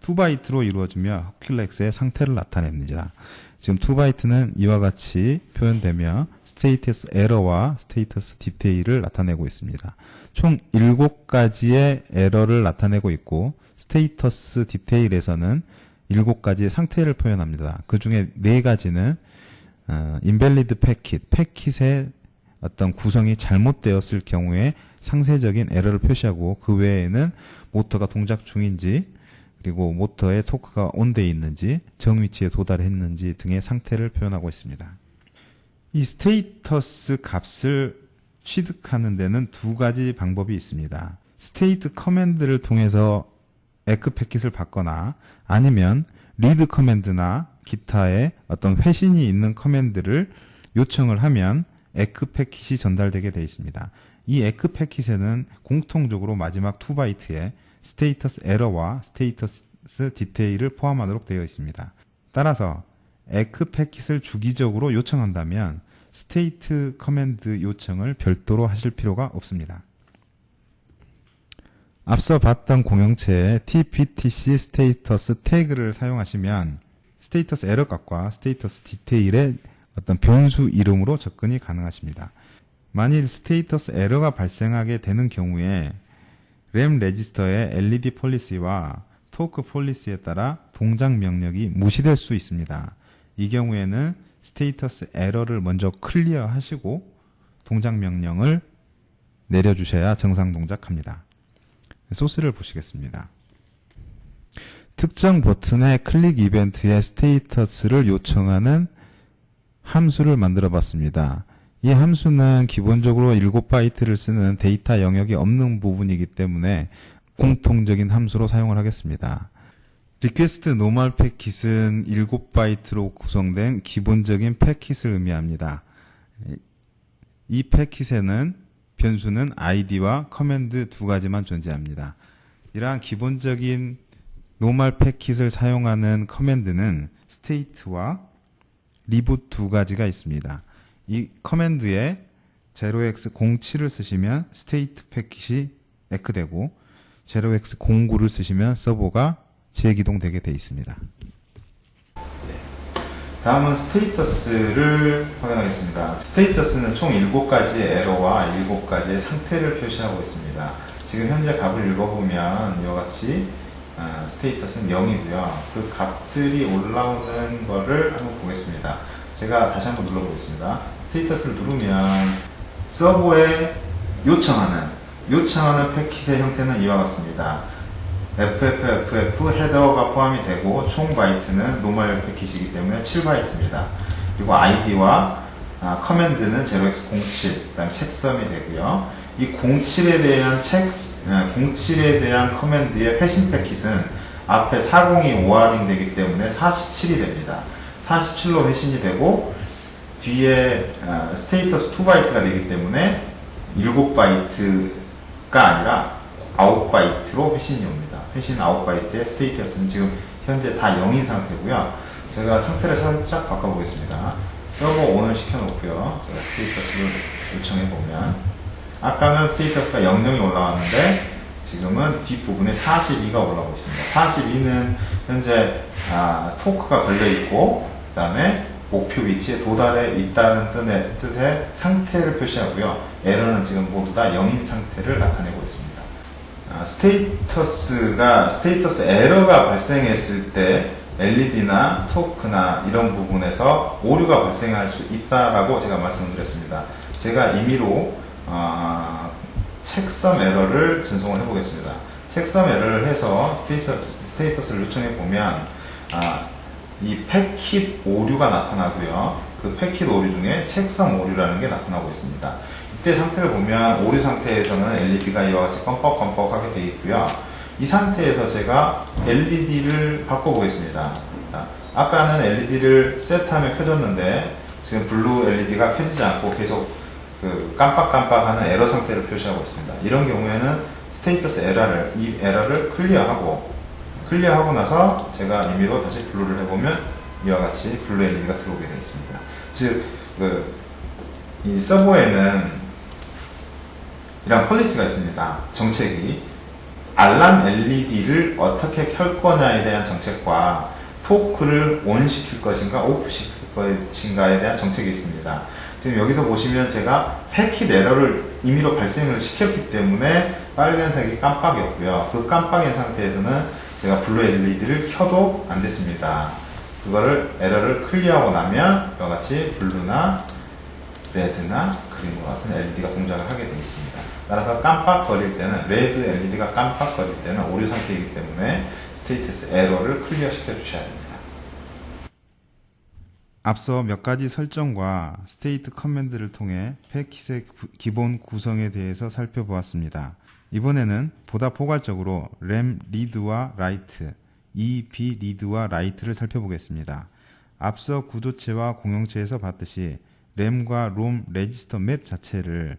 2바이트로 이루어지며 허큘렉스의 상태를 나타냅니다. 지금 2바이트는 이와 같이 표현되며 스테이터스 에러와 스테이터스 디테일을 나타내고 있습니다. 총 7가지의 에러를 나타내고 있고 스테이터스 디테일에서는 7가지의 상태를 표현합니다. 그 중에 4가지는 인밸리드 패킷의 어떤 구성이 잘못되었을 경우에 상세적인 에러를 표시하고 그 외에는 모터가 동작 중인지 그리고 모터의 토크가 온되어 있는지 정위치에 도달했는지 등의 상태를 표현하고 있습니다. 이 스테이터스 값을 취득하는 데는 2가지 방법이 있습니다. 스테이트 커맨드를 통해서 에크 패킷을 받거나 아니면 리드 커맨드나 기타의 어떤 회신이 있는 커맨드를 요청을 하면 에크 패킷이 전달되게 되어 있습니다. 이 에크 패킷에는 공통적으로 마지막 2바이트에 스테이터스 에러와 스테이터스 디테일을 포함하도록 되어 있습니다. 따라서 에크 패킷을 주기적으로 요청한다면 스테이트 커맨드 요청을 별도로 하실 필요가 없습니다. 앞서 봤던 공용체의 tptc 스테이터스 태그를 사용하시면 스테이터스 에러 값과 스테이터스 디테일의 어떤 변수 이름으로 접근이 가능하십니다. 만일 스테이터스 에러가 발생하게 되는 경우에 램 레지스터의 LED 폴리시와 토크 폴리시에 따라 동작 명령이 무시될 수 있습니다. 이 경우에는 스테이터스 에러를 먼저 클리어 하시고 동작 명령을 내려주셔야 정상 동작합니다. 소스를 보시겠습니다. 특정 버튼의 클릭 이벤트의 스테이터스를 요청하는 함수를 만들어 봤습니다. 이 함수는 기본적으로 7바이트를 쓰는 데이터 영역이 없는 부분이기 때문에 공통적인 함수로 사용을 하겠습니다. 리퀘스트 노멀 패킷은 7바이트로 구성된 기본적인 패킷을 의미합니다. 이 패킷에는 변수는 id와 커맨드 두 가지만 존재합니다. 이러한 기본적인 노멀 패킷을 사용하는 커맨드는 state와 reboot 두 가지가 있습니다. 이 커맨드에 0x07을 쓰시면 state 패킷이 에크되고 0x09를 쓰시면 서버가 재기동되게 되어 있습니다. 다음은 스테이터스를 확인하겠습니다. 스테이터스는 총 7가지의 에러와 7가지의 상태를 표시하고 있습니다. 지금 현재 값을 읽어보면 이와 같이 스테이터스는 0이고요. 그 값들이 올라오는 거를 한번 보겠습니다. 제가 다시 한번 눌러보겠습니다. 스테이터스를 누르면 서버에 요청하는 패킷의 형태는 이와 같습니다. FFFF 헤더가 포함이 되고 총 바이트는 노멀 패킷이기 때문에 7바이트입니다. 그리고 id와 커맨드는 0x07, 그 다음에 책섬이 되고요. 이 07에 대한 커맨드의 회신 패킷은 앞에 40이 오어링 되기 때문에 47이 됩니다. 47로 회신이 되고 뒤에 스테이터스 2바이트가 되기 때문에 7바이트가 아니라 9바이트로 회신이 옵니다. 회신 9바이트의 스테이터스는 지금 현재 다 0인 상태고요. 제가 상태를 살짝 바꿔보겠습니다. 서버 ON을 시켜놓고요. 제가 스테이터스를 요청해보면 아까는 스테이터스가 00이 올라왔는데 지금은 뒷부분에 42가 올라오고 있습니다. 42는 현재 토크가 걸려있고 그 다음에 목표 위치에 도달해 있다는 뜻의 상태를 표시하고요. 에러는 지금 모두 다 0인 상태를 나타내고 있습니다. 스테이터스 에러가 발생했을 때 LED나 토크나 이런 부분에서 오류가 발생할 수 있다라고 제가 말씀드렸습니다. 제가 임의로 책섬 에러를 전송을 해보겠습니다. 책섬 에러를 해서 스테이터스를 요청해 보면 이 패킷 오류가 나타나고요. 그 패킷 오류 중에 책섬 오류라는 게 나타나고 있습니다. 이때 상태를 보면 오류 상태에서는 LED가 이와 같이 껌뻑껌뻑하게 되어 있고요. 이 상태에서 제가 LED를 바꿔보겠습니다. 아까는 LED를 셋하면 켜졌는데 지금 블루 LED가 켜지지 않고 계속 그 깜빡깜빡하는 에러 상태를 표시하고 있습니다. 이런 경우에는 스테이터스 이 에러를 클리어하고 나서 제가 임의로 다시 블루를 해보면 이와 같이 블루 LED가 들어오게 되어 있습니다. 즉, 이 서버에는 이런 폴리시가 있습니다. 정책이 알람 LED를 어떻게 켤 거냐에 대한 정책과 토크를 ON 시킬 것인가 오프 시킬 것인가에 대한 정책이 있습니다. 지금 여기서 보시면 제가 패킷 에러를 임의로 발생을 시켰기 때문에 빨간색이 깜빡이었고요. 그 깜빡인 상태에서는 제가 블루 LED를 켜도 안 됐습니다. 그거를 에러를 클리어하고 나면 이와 같이 블루나 레드나 그린과 같은 LED가 동작을 하게 되어 있습니다. 따라서 깜빡거릴 때는 레드 LED가 깜빡거릴 때는 오류 상태이기 때문에 스테이터스 에러를 클리어 시켜 주셔야 됩니다. 앞서 몇 가지 설정과 스테이트 커맨드를 통해 패킷의 기본 구성에 대해서 살펴보았습니다. 이번에는 보다 포괄적으로 램 리드와 라이트, EP 리드와 라이트를 살펴보겠습니다. 앞서 구조체와 공용체에서 봤듯이 램과 롬 레지스터 맵 자체를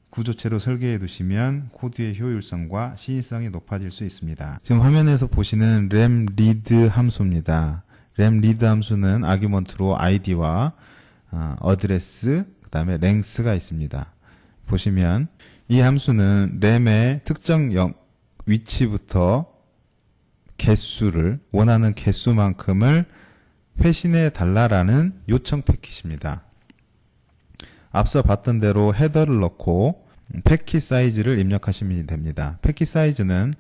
구조체로 설계해 두시면 코드의 효율성과 시인성이 높아질 수 있습니다. 지금 화면에서 보시는 램 리드 함수입니다. 램 리드 함수는 아규먼트로 id와 어드레스, 그 다음에 랭스가 있습니다. 보시면 이 함수는 램의 특정 위치부터 개수를 원하는 개수만큼을 회신해 달라라는 요청 패킷입니다. 앞서 봤던 대로 헤더를 넣고 패킷 사이즈를 입력하시면 됩니다. 패킷 사이즈는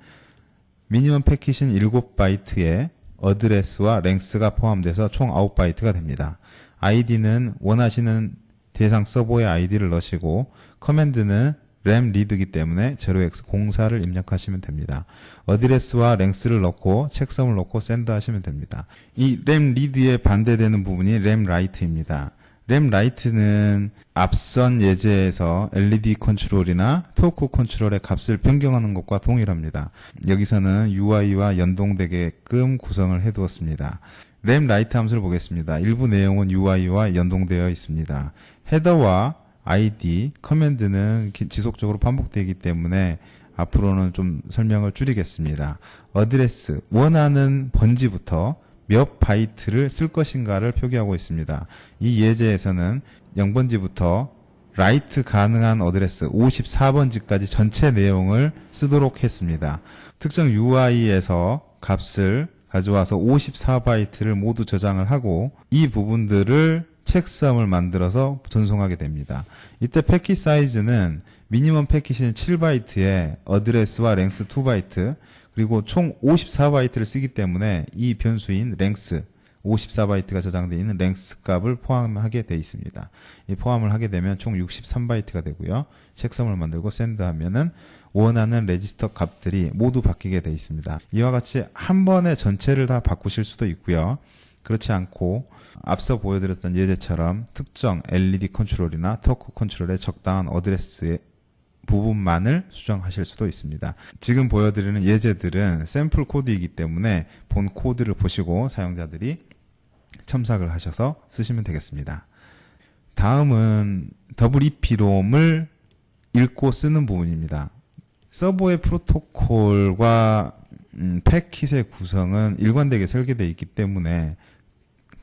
미니멈 패킷인 7바이트에 어드레스와 랭스가 포함돼서 총 9바이트가 됩니다. 아이디는 원하시는 대상 서버의 아이디를 넣으시고 커맨드는 램 리드이기 때문에 0x04를 입력하시면 됩니다. 어드레스와 랭스를 넣고 책섬을 넣고 샌드 하시면 됩니다. 이 램 리드에 반대되는 부분이 램 라이트입니다. 램 라이트는 앞선 예제에서 LED 컨트롤이나 토크 컨트롤의 값을 변경하는 것과 동일합니다. 여기서는 UI와 연동되게끔 구성을 해두었습니다. 램 라이트 함수를 보겠습니다. 일부 내용은 UI와 연동되어 있습니다. 헤더와 ID, 커맨드는 지속적으로 반복되기 때문에 앞으로는 좀 설명을 줄이겠습니다. 어드레스, 원하는 번지부터 몇 바이트를 쓸 것인가를 표기하고 있습니다. 이 예제에서는 0번지부터 라이트 가능한 어드레스 54번지까지 전체 내용을 쓰도록 했습니다. 특정 UI에서 값을 가져와서 54바이트를 모두 저장을 하고 이 부분들을 책섬을 만들어서 전송하게 됩니다. 이때 패킷 사이즈는 미니멈 패킷인 7바이트에 어드레스와 랭스 2바이트 그리고 총 54바이트를 쓰기 때문에 이 변수인 랭스 54바이트가 저장되어 있는 랭스 값을 포함하게 되어 있습니다. 이 포함을 하게 되면 총 63바이트가 되고요. 책섬을 만들고 샌드 하면은 원하는 레지스터 값들이 모두 바뀌게 되어 있습니다. 이와 같이 한 번에 전체를 다 바꾸실 수도 있고요. 그렇지 않고 앞서 보여드렸던 예제처럼 특정 LED 컨트롤이나 터크 컨트롤의 적당한 어드레스의 부분만을 수정하실 수도 있습니다. 지금 보여드리는 예제들은 샘플 코드이기 때문에 본 코드를 보시고 사용자들이 첨삭을 하셔서 쓰시면 되겠습니다. 다음은 EEP롬을 읽고 쓰는 부분입니다. 서버의 프로토콜과 패킷의 구성은 일관되게 설계되어 있기 때문에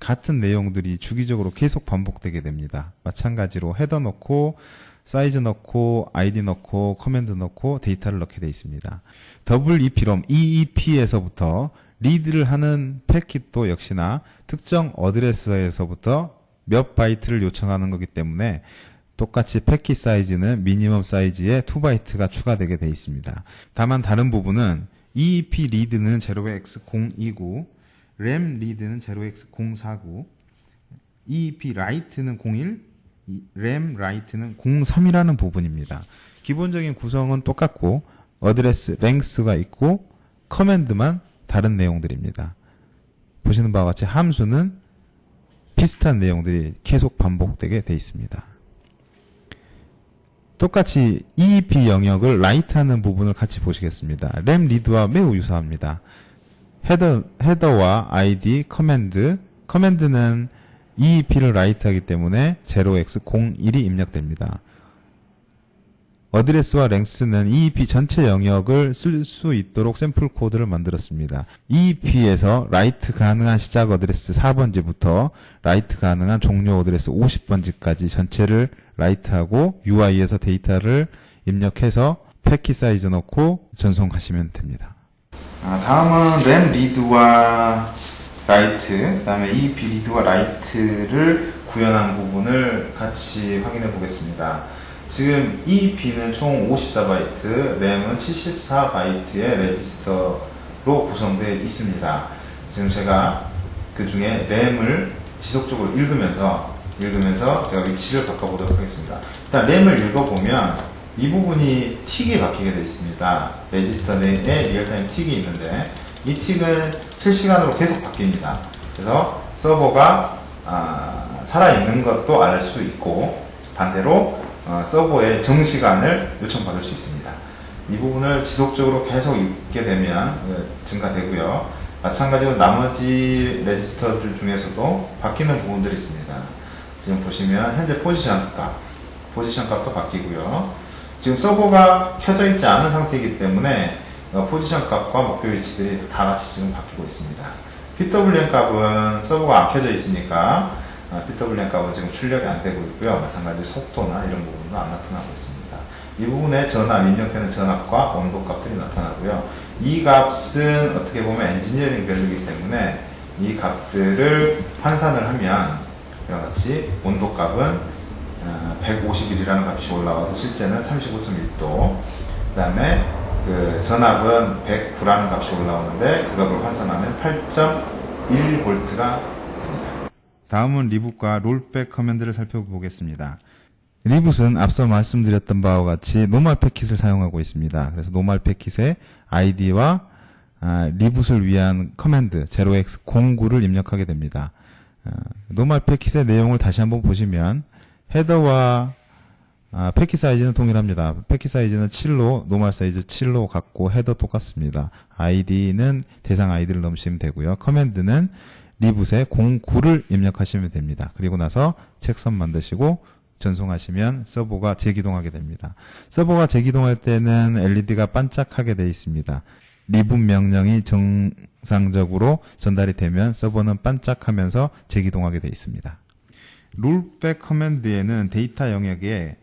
같은 내용들이 주기적으로 계속 반복되게 됩니다. 마찬가지로 헤더 넣고 사이즈 넣고 아이디 넣고 커맨드 넣고 데이터를 넣게 되어 있습니다. EEP롬 EEP에서부터 리드를 하는 패킷도 역시나 특정 어드레스에서부터 몇 바이트를 요청하는 거기 때문에 똑같이 패킷 사이즈는 미니멈 사이즈에 2바이트가 추가되게 되어 있습니다. 다만 다른 부분은 EEP 리드는 0x029, 램 리드는 0x049, EEP 라이트는 01, 램 라이트는 03이라는 부분입니다. 기본적인 구성은 똑같고 어드레스, 랭스가 있고 커맨드만 다른 내용들입니다. 보시는 바와 같이 함수는 비슷한 내용들이 계속 반복되게 되어 있습니다. 똑같이 EEP 영역을 라이트하는 부분을 같이 보시겠습니다. 램 리드와 매우 유사합니다. 헤더와 ID, 커맨드는 EEP를 라이트하기 때문에 0x01이 입력됩니다. 어드레스와 랭스는 EEP 전체 영역을 쓸 수 있도록 샘플 코드를 만들었습니다. EEP에서 라이트 가능한 시작 어드레스 4번지부터 라이트 가능한 종료 어드레스 50번지까지 전체를 라이트하고 UI에서 데이터를 입력해서 패킷 사이즈 넣고 전송하시면 됩니다. 다음은 램 리드와 라이트, 그 다음에 EEP 리드와 라이트를 구현한 부분을 같이 확인해 보겠습니다. 지금 EEP는 총 54바이트, 램은 74바이트의 레지스터로 구성되어 있습니다. 지금 제가 그 중에 램을 지속적으로 읽으면서 제가 위치를 바꿔보도록 하겠습니다. 일단 램을 읽어보면 이 부분이 틱이 바뀌게 되어 있습니다. 레지스터 내에 리얼타임 틱이 있는데 이 틱은 실시간으로 계속 바뀝니다. 그래서 서버가 살아있는 것도 알 수 있고 반대로 서버의 정시간을 요청받을 수 있습니다. 이 부분을 지속적으로 계속 읽게 되면 증가되고요. 마찬가지로 나머지 레지스터들 중에서도 바뀌는 부분들이 있습니다. 지금 보시면 현재 포지션 값도 바뀌고요. 지금 서버가 켜져 있지 않은 상태이기 때문에 포지션 값과 목표 위치들이 다 같이 지금 바뀌고 있습니다. PWM 값은 서버가 안 켜져 있으니까 PWM 값은 지금 출력이 안 되고 있고요. 마찬가지로 속도나 이런 부분도 안 나타나고 있습니다. 이 부분에 전압, 입력되는 전압과 온도 값들이 나타나고요. 이 값은 어떻게 보면 엔지니어링 밸류이기 때문에 이 값들을 환산을 하면 이와 같이 온도 값은 151이라는 값이 올라와서 실제는 35.1도, 그 다음에 그 전압은 109라는 값이 올라오는데 그 값을 환산하면 8.1V가 됩니다. 다음은 리붓과 롤백 커맨드를 살펴보겠습니다. 리붓은 앞서 말씀드렸던 바와 같이 노멀 패킷을 사용하고 있습니다. 그래서 노멀 패킷에 id와 리붓을 위한 커맨드 0x09를 입력하게 됩니다. 노멀 패킷의 내용을 다시 한번 보시면 헤더와 패킷 사이즈는 동일합니다. 패킷 사이즈는 7로, 노멀 사이즈 7로 같고 헤더 똑같습니다. id는 대상 id를 넣으시면 되고요. 커맨드는 리붓에 09를 입력하시면 됩니다. 그리고 나서 책선 만드시고 전송하시면 서버가 재기동하게 됩니다. 서버가 재기동할 때는 LED가 반짝하게 되어 있습니다. 리붓 명령이 정상적으로 전달이 되면 서버는 반짝하면서 재기동하게 되어 있습니다. 롤백 커맨드에는 데이터 영역에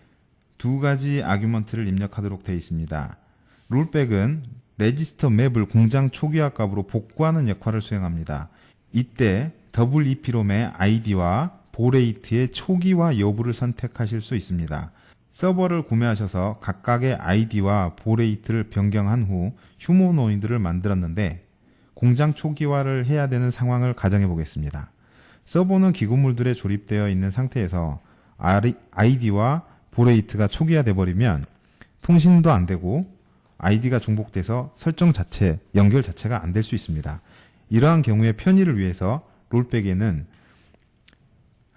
두 가지 아규먼트를 입력하도록 되어 있습니다. 롤백은 레지스터 맵을 공장 초기화 값으로 복구하는 역할을 수행합니다. 이때 EEP롬의 id와 보레이트의 초기화 여부를 선택하실 수 있습니다. 서버를 구매하셔서 각각의 id와 보레이트를 변경한 후 휴머노이드를 만들었는데 공장 초기화를 해야 되는 상황을 가정해 보겠습니다. 서버는 기구물들에 조립되어 있는 상태에서 id와 보레이트가 초기화돼 버리면 통신도 안 되고 id가 중복돼서 설정 자체, 연결 자체가 안 될 수 있습니다. 이러한 경우의 편의를 위해서 롤백에는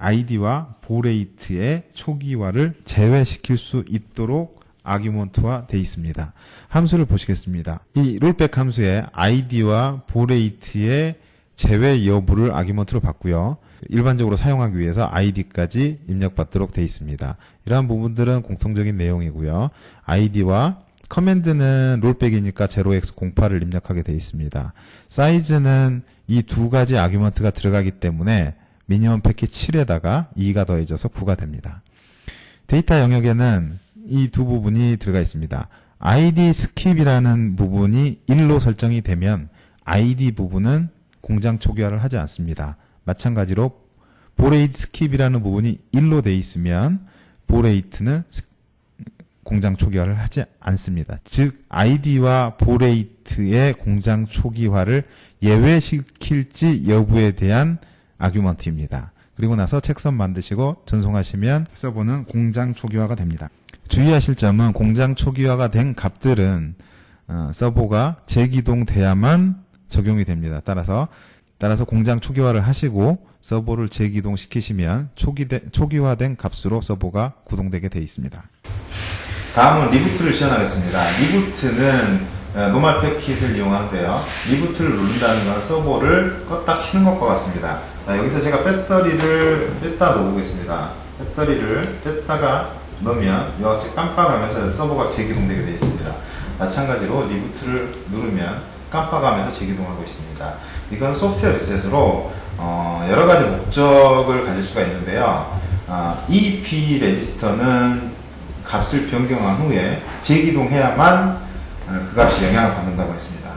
id와 보레이트의 초기화를 제외시킬 수 있도록 아규먼트화 되어 있습니다. 함수를 보시겠습니다. 이 롤백 함수에 id와 보레이트의 제외 여부를 아규먼트로 받고요. 일반적으로 사용하기 위해서 id까지 입력받도록 되어 있습니다. 이러한 부분들은 공통적인 내용이고요. id와 커맨드는 롤백이니까 0x08을 입력하게 되어 있습니다. 사이즈는 이 두 가지 아규먼트가 들어가기 때문에 미니멈 패킷 7에다가 2가 더해져서 9가 됩니다. 데이터 영역에는 이 두 부분이 들어가 있습니다. id skip이라는 부분이 1로 설정이 되면 id 부분은 공장 초기화를 하지 않습니다. 마찬가지로 보레이트 skip이라는 부분이 1로 되어 있으면 보레이트는 공장 초기화를 하지 않습니다. 즉 id와 보레이트의 공장 초기화를 예외시킬지 여부에 대한 아규먼트입니다. 그리고 나서 책선 만드시고 전송하시면 서버는 공장 초기화가 됩니다. 주의하실 점은 공장 초기화가 된 값들은 서버가 재기동돼야만 적용이 됩니다. 따라서 공장 초기화를 하시고 서버를 재기동시키시면 초기화된 값으로 서버가 구동되게 되어 있습니다. 다음은 리부트를 시연하겠습니다. 리부트는 노멀 패킷을 이용하는데요. 리부트를 누른다는 건 서버를 껐다 켜는 것과 같습니다. 자, 여기서 제가 배터리를 뺐다 넣어보겠습니다. 배터리를 뺐다가 넣으면 이와 같이 깜빡하면서 서버가 재기동되게 되어 있습니다. 마찬가지로 리부트를 누르면 깜빡하면서 재기동하고 있습니다. 이건 소프트웨어 리셋으로 여러가지 목적을 가질 수가 있는데요. EEP 레지스터는 값을 변경한 후에 재기동해야만 그 값이 영향을 받는다고 했습니다.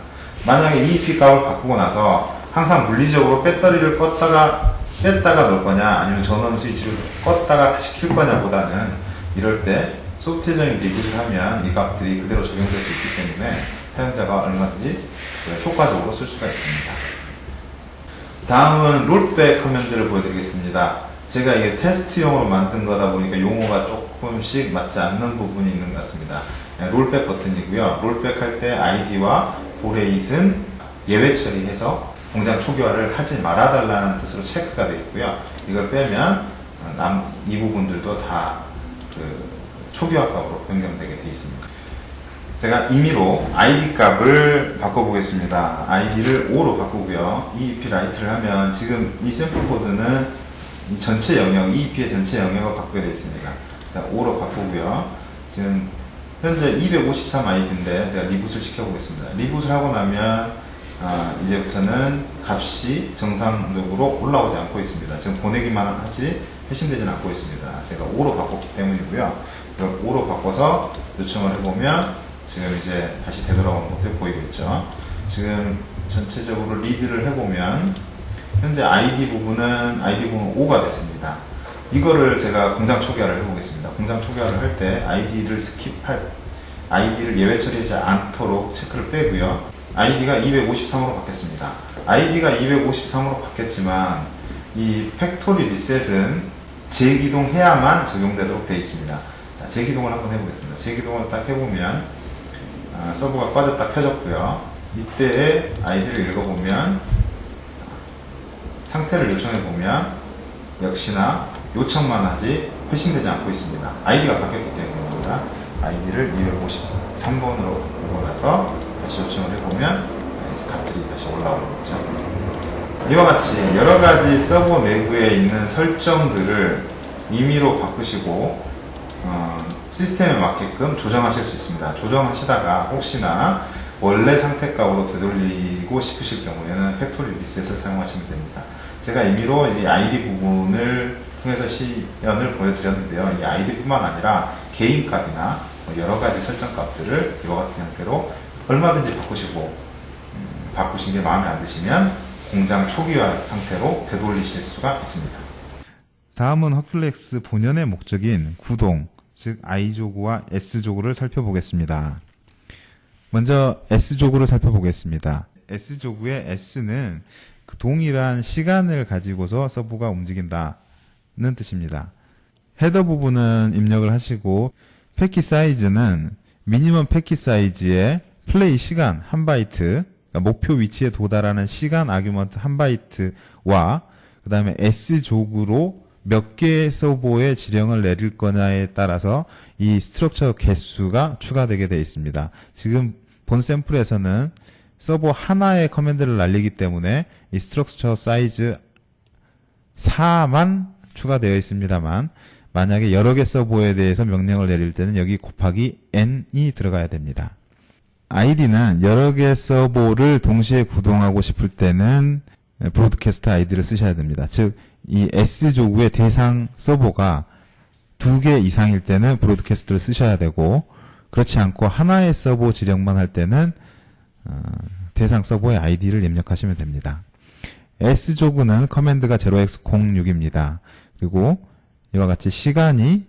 만약에 EEP 값을 바꾸고 나서 항상 물리적으로 배터리를 껐다가 뺐다가 넣을 거냐 아니면 전원 스위치를 껐다가 다시 킬 거냐 보다는 이럴 때 소프트웨어적인 리부트를 하면 이 값들이 그대로 적용될 수 있기 때문에 사용자가 얼마든지 효과적으로 쓸 수가 있습니다. 다음은 롤백 커맨드를 보여드리겠습니다. 제가 이게 테스트용으로 만든 거다 보니까 용어가 조금씩 맞지 않는 부분이 있는 것 같습니다. 롤백 버튼이고요. 롤백 할 때 id와 보레이트는 예외 처리해서 공장 초기화를 하지 말아달라는 뜻으로 체크가 되어 있고요. 이걸 빼면 이 부분들도 다 초기화 값으로 변경되게 되어 있습니다. 제가 임의로 id 값을 바꿔보겠습니다. id를 5로 바꾸고요. EEP 라이트를 하면 지금 이 샘플 코드는 이 전체 영역, EEP의 전체 영역을 바꾸게 되어 있습니다. 자, 5로 바꾸고요. 지금 현재 253 id인데 제가 리붓을 시켜보겠습니다. 리붓을 하고 나면 이제부터는 값이 정상적으로 올라오지 않고 있습니다. 지금 보내기만 하지 회신되지는 않고 있습니다. 제가 5로 바꿨기 때문이고요. 이걸 5로 바꿔서 요청을 해보면 지금 이제 다시 되돌아오는 것들이 보이고 있죠. 지금 전체적으로 리드를 해보면 현재 ID 부분은 5가 됐습니다. 이거를 제가 공장 초기화를 해보겠습니다. 공장 초기화를 할 때 아이디를 예외 처리하지 않도록 체크를 빼고요. 아이디가 253으로 바뀌었습니다. 아이디가 253으로 바뀌었지만 이 팩토리 리셋은 재기동해야만 적용되도록 되어 있습니다. 자, 재기동을 한번 해보겠습니다. 재기동을 딱 해보면 서버가 꺼졌다 켜졌고요. 이때의 아이디를 읽어보면 상태를 요청해보면 역시나 요청만 하지 회신되지 않고 있습니다. 아이디가 바뀌었기 때문입니다. 아이디를 253번으로 읽어놔서 다시 요청을 해보면 값들이 다시 올라오는 거죠. 이와 같이 여러가지 서버 내부에 있는 설정들을 임의로 바꾸시고 시스템에 맞게끔 조정하실 수 있습니다. 조정하시다가 혹시나 원래 상태값으로 되돌리고 싶으실 경우에는 팩토리 리셋을 사용하시면 됩니다. 제가 임의로 이 아이디 부분을 통해서 시연을 보여드렸는데요. 이 아이디뿐만 아니라 개인값이나 여러가지 설정값들을 이와 같은 형태로 얼마든지 바꾸신 게 마음에 안 드시면 공장 초기화 상태로 되돌리실 수가 있습니다. 다음은 허큘렉스 본연의 목적인 구동, 즉 I조구와 S조구를 살펴보겠습니다. 먼저 S조구를 살펴보겠습니다. S조구의 S는 그 동일한 시간을 가지고서 서버가 움직인다는 뜻입니다. 헤더 부분은 입력을 하시고 패킷 사이즈는 미니멈 패킷 사이즈의 플레이 시간 1바이트, 그러니까 목표 위치에 도달하는 시간 아규먼트 1바이트와 그 다음에 S조구로 몇 개의 서버에 지령을 내릴 거냐에 따라서 이 스트럭처 개수가 추가되게 되어 있습니다. 지금 본 샘플에서는 서버 하나의 커맨드를 날리기 때문에 이 스트럭처 사이즈 4만 추가되어 있습니다만 만약에 여러 개 서버에 대해서 명령을 내릴 때는 여기 곱하기 n이 들어가야 됩니다. 아이디는 여러 개 서버를 동시에 구동하고 싶을 때는 브로드캐스트 아이디를 쓰셔야 됩니다. 즉, 이 S조구의 대상 서버가 2개 이상일 때는 브로드캐스트를 쓰셔야 되고, 그렇지 않고 하나의 서버 지령만 할 때는 대상 서버의 아이디를 입력하시면 됩니다. S조구는 커맨드가 0x06입니다. 그리고 이와 같이 시간이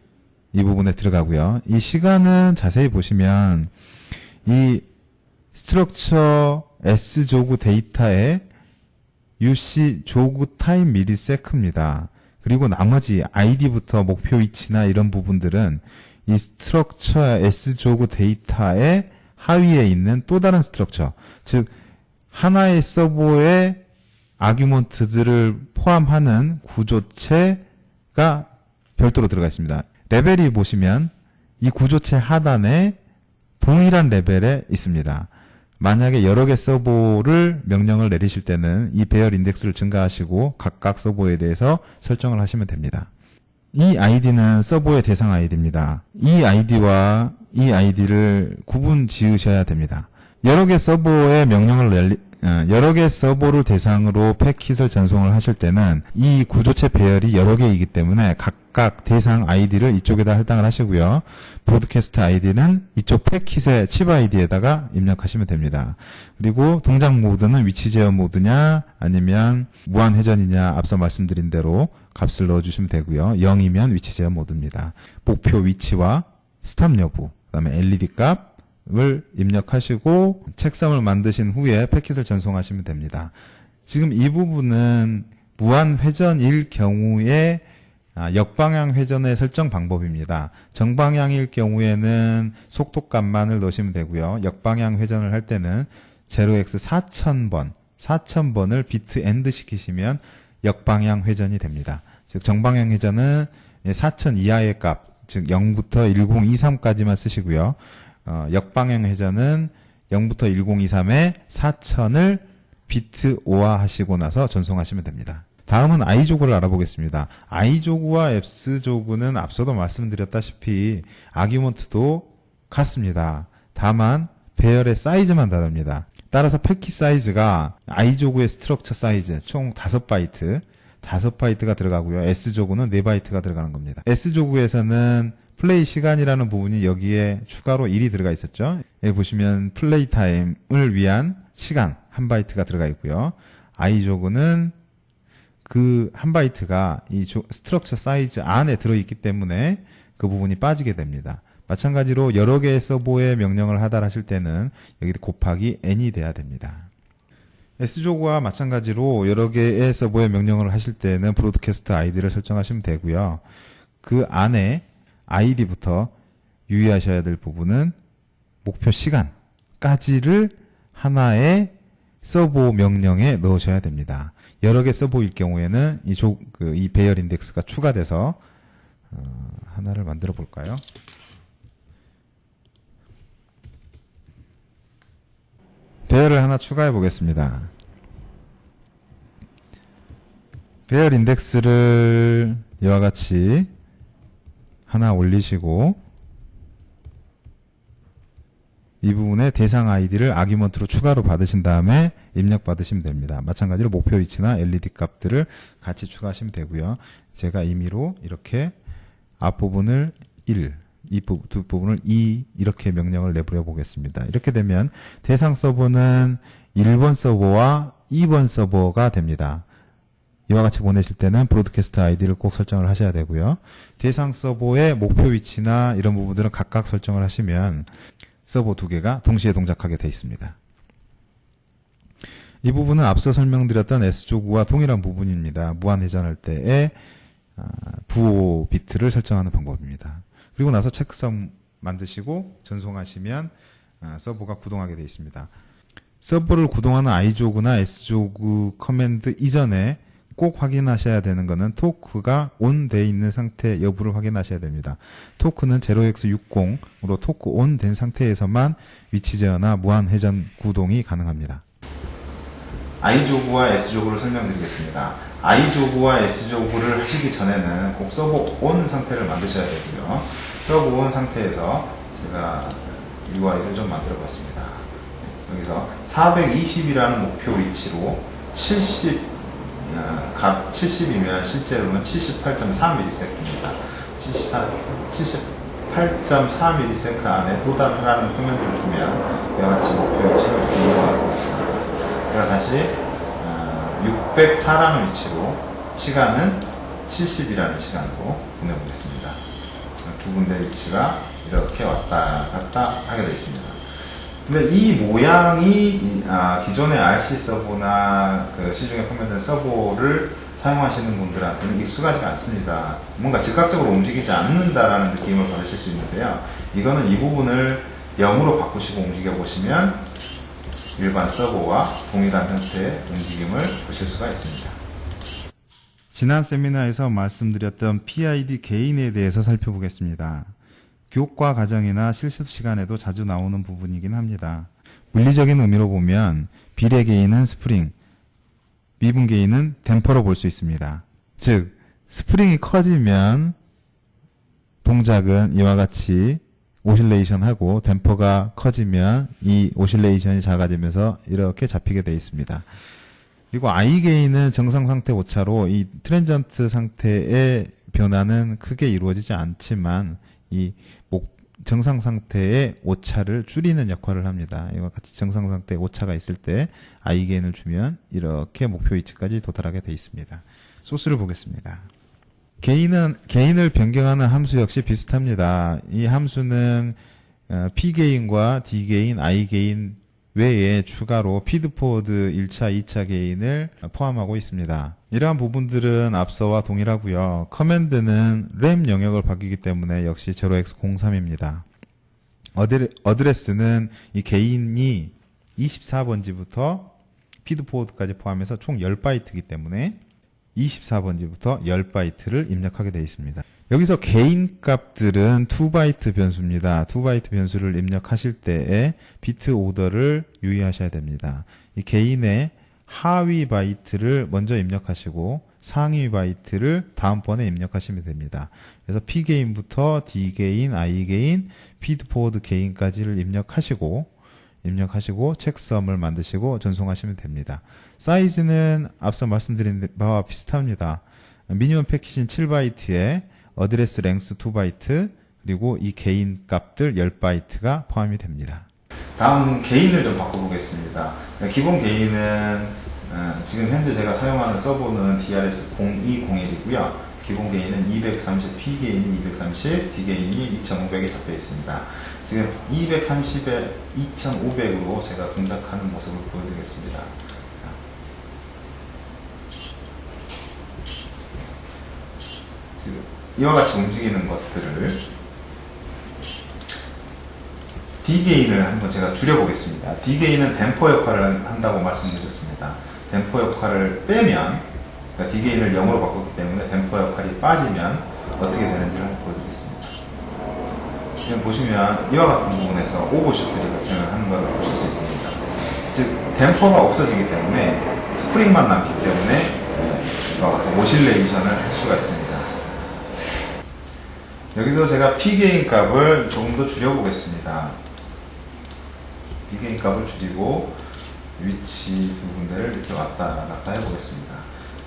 이 부분에 들어가고요. 이 시간은 자세히 보시면 이 스트럭처 S조구 데이터에 UC 조구 타임 미리세크입니다. 그리고 나머지 ID부터 목표 위치나 이런 부분들은 이 스트럭처 S조구 데이터의 하위에 있는 또 다른 스트럭처, 즉 하나의 서버의 아규먼트들을 포함하는 구조체가 별도로 들어가 있습니다. 레벨이 보시면 이 구조체 하단에 동일한 레벨에 있습니다. 만약에 여러 개 서버를 명령을 내리실 때는 이 배열 인덱스를 증가하시고 각각 서버에 대해서 설정을 하시면 됩니다. 이 아이디는 서버의 대상 아이디입니다. 이 아이디와 이 아이디를 구분 지으셔야 됩니다. 여러 개 서버의 여러 개 서버를 대상으로 패킷을 전송을 하실 때는 이 구조체 배열이 여러 개이기 때문에 각각 대상 아이디를 이쪽에다 할당을 하시고요. 브로드캐스트 아이디는 이쪽 패킷의 칩 아이디에다가 입력하시면 됩니다. 그리고 동작 모드는 위치 제어 모드냐 아니면 무한 회전이냐 앞서 말씀드린 대로 값을 넣어주시면 되고요. 0이면 위치 제어 모드입니다. 목표 위치와 스탑 여부, 그 다음에 LED 값을 입력하시고 책상을 만드신 후에 패킷을 전송하시면 됩니다. 지금 이 부분은 무한 회전일 경우에 역방향 회전의 설정 방법입니다. 정방향일 경우에는 속도값만을 넣으시면 되고요. 역방향 회전을 할 때는 0x 4000번을 비트 엔드 시키시면 역방향 회전이 됩니다. 즉 정방향 회전은 4000 이하의 값, 즉 0부터 1023까지만 쓰시고요. 역방향 회전은 0부터 1023에 4000을 비트 5화 하시고 나서 전송하시면 됩니다. 다음은 I조구를 알아보겠습니다. I조구와 S조구는 앞서도 말씀드렸다시피 아규먼트도 같습니다. 다만 배열의 사이즈만 다릅니다. 따라서 패킷 사이즈가 I조구의 스트럭처 사이즈 총 5바이트가 들어가고요. S조구는 4바이트가 들어가는 겁니다. S조구에서는 플레이 시간이라는 부분이 여기에 추가로 1이 들어가 있었죠. 여기 보시면 플레이 타임을 위한 시간 1바이트가 들어가 있고요. iJOG는 그 1바이트가 이 스트럭처 사이즈 안에 들어있기 때문에 그 부분이 빠지게 됩니다. 마찬가지로 여러 개의 서버에 명령을 하달하실 때는 여기 곱하기 n이 돼야 됩니다. sJOG와 마찬가지로 여러 개의 서버에 명령을 하실 때는 브로드캐스트 아이디를 설정하시면 되고요. 그 안에 아이디부터 유의하셔야 될 부분은 목표 시간까지를 하나의 서버 명령에 넣으셔야 됩니다. 여러 개 서버일 경우에는 이 배열 인덱스가 추가돼서 하나를 만들어 볼까요? 배열을 하나 추가해 보겠습니다. 배열 인덱스를 이와 같이 하나 올리시고 이 부분에 대상 아이디를 아규먼트로 추가로 받으신 다음에 입력 받으시면 됩니다. 마찬가지로 목표 위치나 LED 값들을 같이 추가하시면 되고요. 제가 임의로 이렇게 앞부분을 1, 이 뒷부분을 2 이렇게 명령을 내부려 보겠습니다. 이렇게 되면 대상 서버는 1번 서버와 2번 서버가 됩니다. 이와 같이 보내실 때는 브로드캐스트 아이디를 꼭 설정을 하셔야 되고요. 대상 서버의 목표 위치나 이런 부분들은 각각 설정을 하시면 서버 두 개가 동시에 동작하게 되어 있습니다. 이 부분은 앞서 설명드렸던 sJOG와 동일한 부분입니다. 무한회전할 때의 부호 비트를 설정하는 방법입니다. 그리고 나서 체크섬 만드시고 전송하시면 서버가 구동하게 되어 있습니다. 서버를 구동하는 iJOG나 sJOG 커맨드 이전에 꼭 확인하셔야 되는 것은 토크가 온 돼 있는 상태 여부를 확인하셔야 됩니다. 토크는 0x60으로 토크 온 된 상태에서만 위치 제어나 무한 회전 구동이 가능합니다. iJOG와 sJOG를 설명드리겠습니다. iJOG와 sJOG를 하시기 전에는 꼭 서버 온 상태를 만드셔야 되고요. 서버 온 상태에서 제가 UI를 좀 만들어 봤습니다. 여기서 420이라는 목표 위치로 70이면 실제로는 78.4ms입니다. 78.4ms 안에 도달하는 커맨드를 주면 이와 같이 목표 위치를 입력하고 있습니다. 제가 다시 604라는 위치로 시간은 70이라는 시간으로 보내보겠습니다. 두 군데 위치가 이렇게 왔다 갔다 하게 되어 있습니다. 근데 이 모양이 기존의 RC 서버나 그 시중에 판매된 서버를 사용하시는 분들한테는 익숙하지가 않습니다. 뭔가 즉각적으로 움직이지 않는다라는 느낌을 받으실 수 있는데요. 이거는 이 부분을 0으로 바꾸시고 움직여 보시면 일반 서버와 동일한 형태의 움직임을 보실 수가 있습니다. 지난 세미나에서 말씀드렸던 PID 개인에 대해서 살펴보겠습니다. 교과 과정이나 실습 시간에도 자주 나오는 부분이긴 합니다. 물리적인 의미로 보면 비례 개인은 스프링, 미분 개인은 댐퍼로 볼 수 있습니다. 즉 스프링이 커지면 동작은 이와 같이 오실레이션 하고 댐퍼가 커지면 이 오실레이션이 작아지면서 이렇게 잡히게 되어 있습니다. 그리고 I 개인은 정상 상태 오차로 이 트랜전트 상태의 변화는 크게 이루어지지 않지만 이 정상 상태의 오차를 줄이는 역할을 합니다. 이와 같이 정상 상태의 오차가 있을 때 I 개인을 주면 이렇게 목표 위치까지 도달하게 되어 있습니다. 소스를 보겠습니다. 개인을 변경하는 함수 역시 비슷합니다. 이 함수는 P 개인과 D 개인, I 개인 외에 추가로 피드포워드 1차, 2차 개인을 포함하고 있습니다. 이러한 부분들은 앞서와 동일하고요. 커맨드는 램 영역을 바뀌기 때문에 역시 0x03입니다. 어드레스는 이 개인이 24번지부터 피드포워드까지 포함해서 총 10바이트이기 때문에 24번지부터 10바이트를 입력하게 되어 있습니다. 여기서 개인 값들은 2바이트 변수입니다. 2바이트 변수를 입력하실 때에 비트 오더를 유의하셔야 됩니다. 이 개인의 하위 바이트를 먼저 입력하시고 상위 바이트를 다음번에 입력하시면 됩니다. 그래서 P개인부터 D개인, I개인, 피드포워드 개인까지를 입력하시고 체크섬을 만드시고 전송하시면 됩니다. 사이즈는 앞서 말씀드린 바와 비슷합니다. 미니멈 패킷인 7바이트에 어드레스 랭스 2바이트, 그리고 이 개인 값들 10바이트가 포함이 됩니다. 다음 개인을 좀 바꿔보겠습니다. 기본 개인은 지금 현재 제가 사용하는 서버는 DRS0201이고요. 기본 개인은 230, P 개인이 230, D 개인이 2500에 잡혀 있습니다. 지금 230에 2500으로 제가 동작하는 모습을 보여드리겠습니다. 지금 이와 같이 움직이는 것들을 D게인을 한번 제가 줄여보겠습니다. D게인은 댐퍼 역할을 한다고 말씀드렸습니다. 댐퍼 역할을 빼면, 그러니까 D게인을 0으로 바꿨기 때문에 댐퍼 역할이 빠지면 어떻게 되는지를 한번 보여드리겠습니다. 지금 보시면 이와 같은 부분에서 오버슛들이 발생을 하는 것을 보실 수 있습니다. 즉, 댐퍼가 없어지기 때문에 스프링만 남기 때문에 이와 같은 오실레이션을 할 수가 있습니다. 여기서 제가 P게인 값을 조금 더 줄여보겠습니다. P게인 값을 줄이고 위치 두 군데를 이렇게 왔다 갔다 해보겠습니다.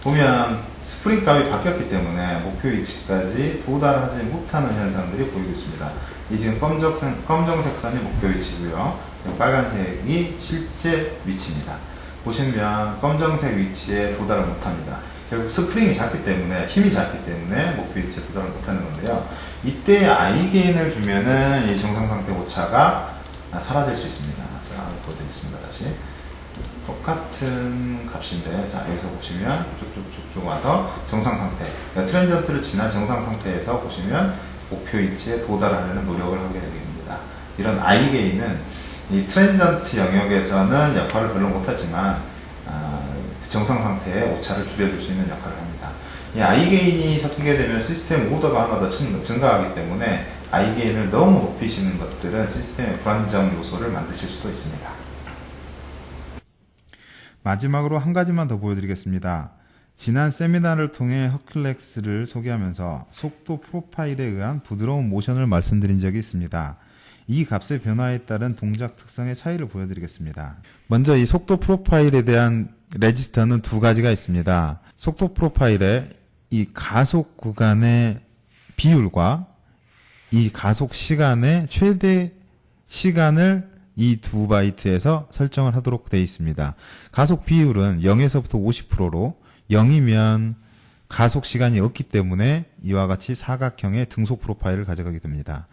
보면 스프링 값이 바뀌었기 때문에 목표 위치까지 도달하지 못하는 현상들이 보이고 있습니다. 이 지금 검정색 선이 목표 위치고요. 빨간색이 실제 위치입니다. 보시면 검정색 위치에 도달을 못합니다. 결국 스프링이 작기 때문에, 힘이 작기 때문에 목표 위치에 도달을 못하는 건데요. 이때 I 게인을 주면은 이 정상 상태 오차가 사라질 수 있습니다. 제가 한번 보여드리겠습니다. 다시 똑같은 값인데, 자 여기서 보시면 쭉쭉쭉쭉 와서 정상 상태, 그러니까 트랜전트를 지난 정상 상태에서 보시면 목표 위치에 도달하려는 노력을 하게 됩니다. 이런 I 게인은 이 트랜전트 영역에서는 역할을 별로 못하지만 정상 상태의 오차를 줄여줄 수 있는 역할을 합니다. 이 I 게인이 섞이게 되면 시스템 오더가 하나 더 증가하기 때문에 I 게인을 너무 높이시는 것들은 시스템의 불안정 요소를 만드실 수도 있습니다. 마지막으로 한 가지만 더 보여드리겠습니다. 지난 세미나를 통해 허큘렉스를 소개하면서 속도 프로파일에 의한 부드러운 모션을 말씀드린 적이 있습니다. 이 값의 변화에 따른 동작 특성의 차이를 보여드리겠습니다. 먼저 이 속도 프로파일에 대한 레지스터는 두 가지가 있습니다. 속도 프로파일에 이 가속 구간의 비율과 이 가속 시간의 최대 시간을 이 두 바이트에서 설정을 하도록 되어 있습니다. 가속 비율은 0에서부터 50%로 0이면 가속 시간이 없기 때문에 이와 같이 사각형의 등속 프로파일을 가져가게 됩니다.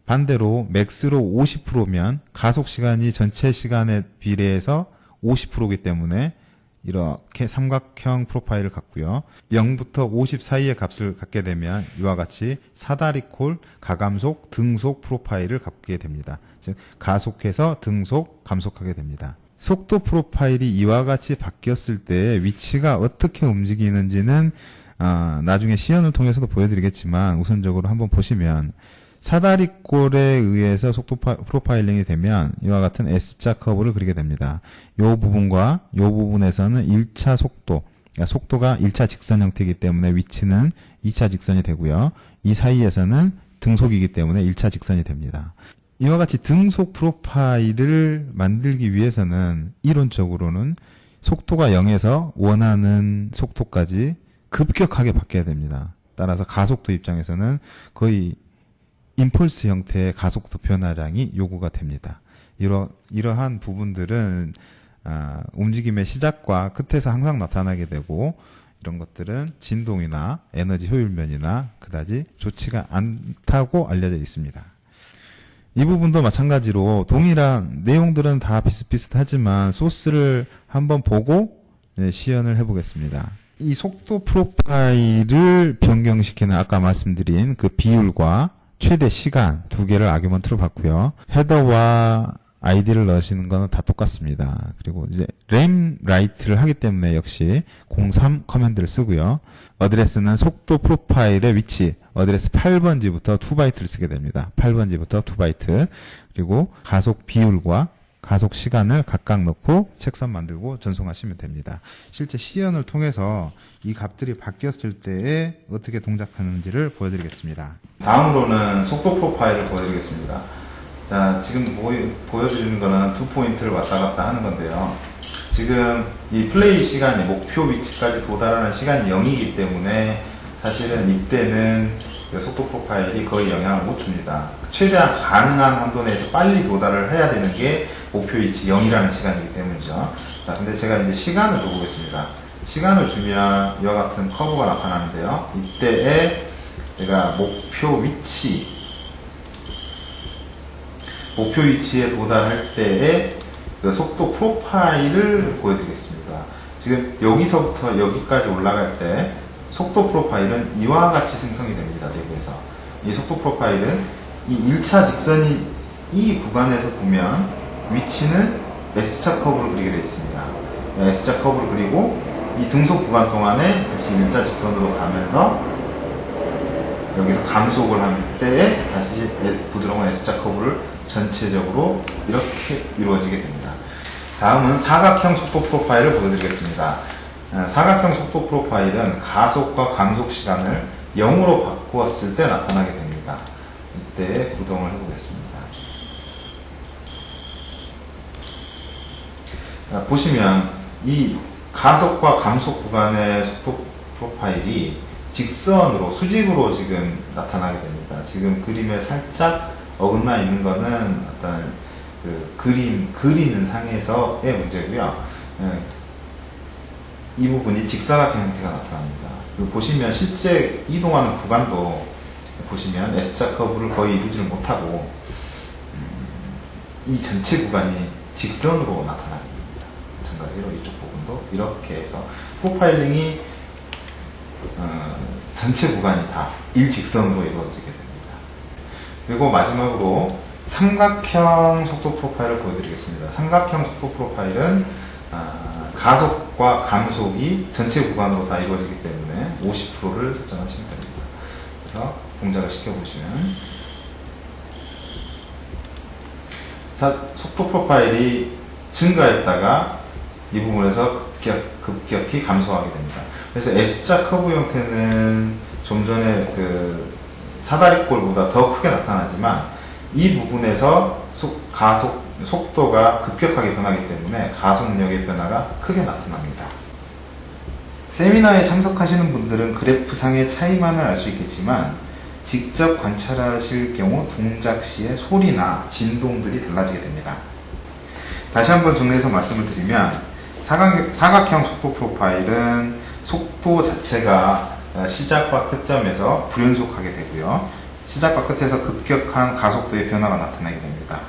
반대로 맥스로 50%면 가속 시간이 전체 시간에 비례해서 50%이기 때문에 이렇게 삼각형 프로파일을 갖고요. 0부터 50 사이의 값을 갖게 되면 이와 같이 사다리콜, 가감속, 등속 프로파일을 갖게 됩니다. 즉 가속해서 등속, 감속하게 됩니다. 속도 프로파일이 이와 같이 바뀌었을 때 위치가 어떻게 움직이는지는 나중에 시연을 통해서도 보여드리겠지만 우선적으로 한번 보시면 사다리꼴에 의해서 속도 프로파일링이 되면 이와 같은 S자 커브를 그리게 됩니다. 이 부분과 이 부분에서는 1차 속도, 그러니까 속도가 1차 직선 형태이기 때문에 위치는 2차 직선이 되고요. 이 사이에서는 등속이기 때문에 1차 직선이 됩니다. 이와 같이 등속 프로파일을 만들기 위해서는 이론적으로는 속도가 0에서 원하는 속도까지 급격하게 바뀌어야 됩니다. 따라서 가속도 입장에서는 거의 임펄스 형태의 가속도 변화량이 요구가 됩니다. 이러한 부분들은 움직임의 시작과 끝에서 항상 나타나게 되고 이런 것들은 진동이나 에너지 효율면이나 그다지 좋지가 않다고 알려져 있습니다. 이 부분도 마찬가지로 동일한 내용들은 다 비슷비슷하지만 소스를 한번 보고 시연을 해보겠습니다. 이 속도 프로파일을 변경시키는 아까 말씀드린 그 비율과 최대 시간 두 개를 아규먼트로 받고요. 헤더와 아이디를 넣으시는 거는 다 똑같습니다. 그리고 이제 램 라이트를 하기 때문에 역시 03 커맨드를 쓰고요. 어드레스는 속도 프로파일의 위치, 어드레스 8번지부터 2바이트를 쓰게 됩니다. 8번지부터 2바이트. 그리고 가속 비율과 가속 시간을 각각 넣고 책선 만들고 전송하시면 됩니다. 실제 시연을 통해서 이 값들이 바뀌었을 때에 어떻게 동작하는지를 보여드리겠습니다. 다음으로는 속도 프로파일을 보여드리겠습니다. 자, 지금 보여드리는 거는 두 포인트를 왔다 갔다 하는 건데요. 지금 이 플레이 시간이 목표 위치까지 도달하는 시간이 0이기 때문에 사실은 이때는 속도 프로파일이 거의 영향을 못 줍니다. 최대한 가능한 한도 내에서 빨리 도달을 해야 되는 게 목표 위치 0이라는 시간이기 때문이죠. 자, 근데 제가 이제 시간을 줘보겠습니다. 시간을 주면 이와 같은 커브가 나타나는데요. 이때에 제가 목표 위치에 도달할 때의 그 속도 프로파일을 보여드리겠습니다. 지금 여기서부터 여기까지 올라갈 때 속도 프로파일은 이와 같이 생성이 됩니다. 내부에서. 이 속도 프로파일은 이 1차 직선이 이 구간에서 보면 위치는 S자 커브를 그리게 되어 있습니다. S자 커브를 그리고 이 등속 구간 동안에 다시 1자 직선으로 가면서 여기서 감속을 할 때에 다시 부드러운 S자 커브를 전체적으로 이렇게 이루어지게 됩니다. 다음은 사각형 속도 프로파일을 보여드리겠습니다. 사각형 속도 프로파일은 가속과 감속 시간을 0으로 바꾸었을 때 나타나게 됩니다. 이때 구동을 해보겠습니다. 보시면 이 가속과 감속 구간의 속도 프로파일이 직선으로 수직으로 지금 나타나게 됩니다. 지금 그림에 살짝 어긋나 있는 거는 어떤 그 그리는 상에서의 문제고요. 이 부분이 직사각형 형태가 나타납니다. 그리고 보시면 실제 이동하는 구간도 보시면 S자 커브를 거의 이루지를 못하고 이 전체 구간이 직선으로 나타나게 됩니다. 마찬가지로 이쪽 부분도 이렇게 해서 프로파일링이 전체 구간이 다 일직선으로 이루어지게 됩니다. 그리고 마지막으로 삼각형 속도 프로파일을 보여드리겠습니다. 삼각형 속도 프로파일은 가속과 감속이 전체 구간으로 다 이루어지기 때문에 50%를 설정하시면 됩니다. 그래서 동작을 시켜보시면 속도 프로파일이 증가했다가 이 부분에서 급격히 감소하게 됩니다. 그래서 S자 커브 형태는 좀 전에 그 사다리꼴보다 더 크게 나타나지만 이 부분에서 속도가 급격하게 변하기 때문에 가속력의 변화가 크게 나타납니다. 세미나에 참석하시는 분들은 그래프상의 차이만을 알 수 있겠지만 직접 관찰하실 경우 동작 시의 소리나 진동들이 달라지게 됩니다. 다시 한번 정리해서 말씀을 드리면 사각형 속도 프로파일은 속도 자체가 시작과 끝점에서 불연속하게 되고요. 시작과 끝에서 급격한 가속도의 변화가 나타나게 됩니다.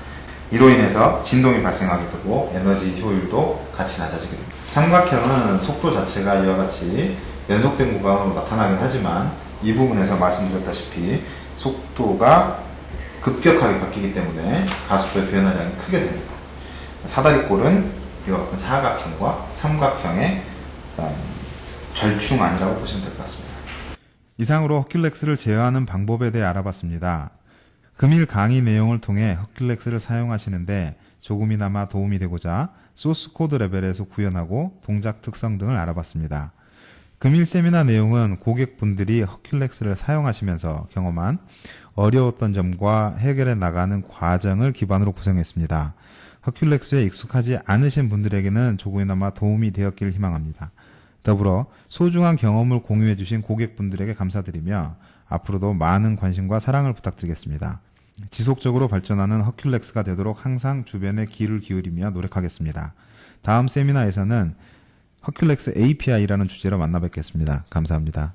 이로 인해서 진동이 발생하게 되고 에너지 효율도 같이 낮아지게 됩니다. 삼각형은 속도 자체가 이와 같이 연속된 구간으로 나타나긴 하지만 이 부분에서 말씀드렸다시피 속도가 급격하게 바뀌기 때문에 가속도의 변화량이 크게 됩니다. 사다리꼴은 이와 같은 사각형과 삼각형의 절충안이라고 보시면 될 것 같습니다. 이상으로 허큘렉스를 제어하는 방법에 대해 알아봤습니다. 금일 강의 내용을 통해 허큘렉스를 사용하시는데 조금이나마 도움이 되고자 소스 코드 레벨에서 구현하고 동작 특성 등을 알아봤습니다. 금일 세미나 내용은 고객분들이 허큘렉스를 사용하시면서 경험한 어려웠던 점과 해결해 나가는 과정을 기반으로 구성했습니다. 허큘렉스에 익숙하지 않으신 분들에게는 조금이나마 도움이 되었길 희망합니다. 더불어 소중한 경험을 공유해 주신 고객분들에게 감사드리며 앞으로도 많은 관심과 사랑을 부탁드리겠습니다. 지속적으로 발전하는 허큘렉스가 되도록 항상 주변에 귀를 기울이며 노력하겠습니다. 다음 세미나에서는 허큘렉스 API라는 주제로 만나 뵙겠습니다. 감사합니다.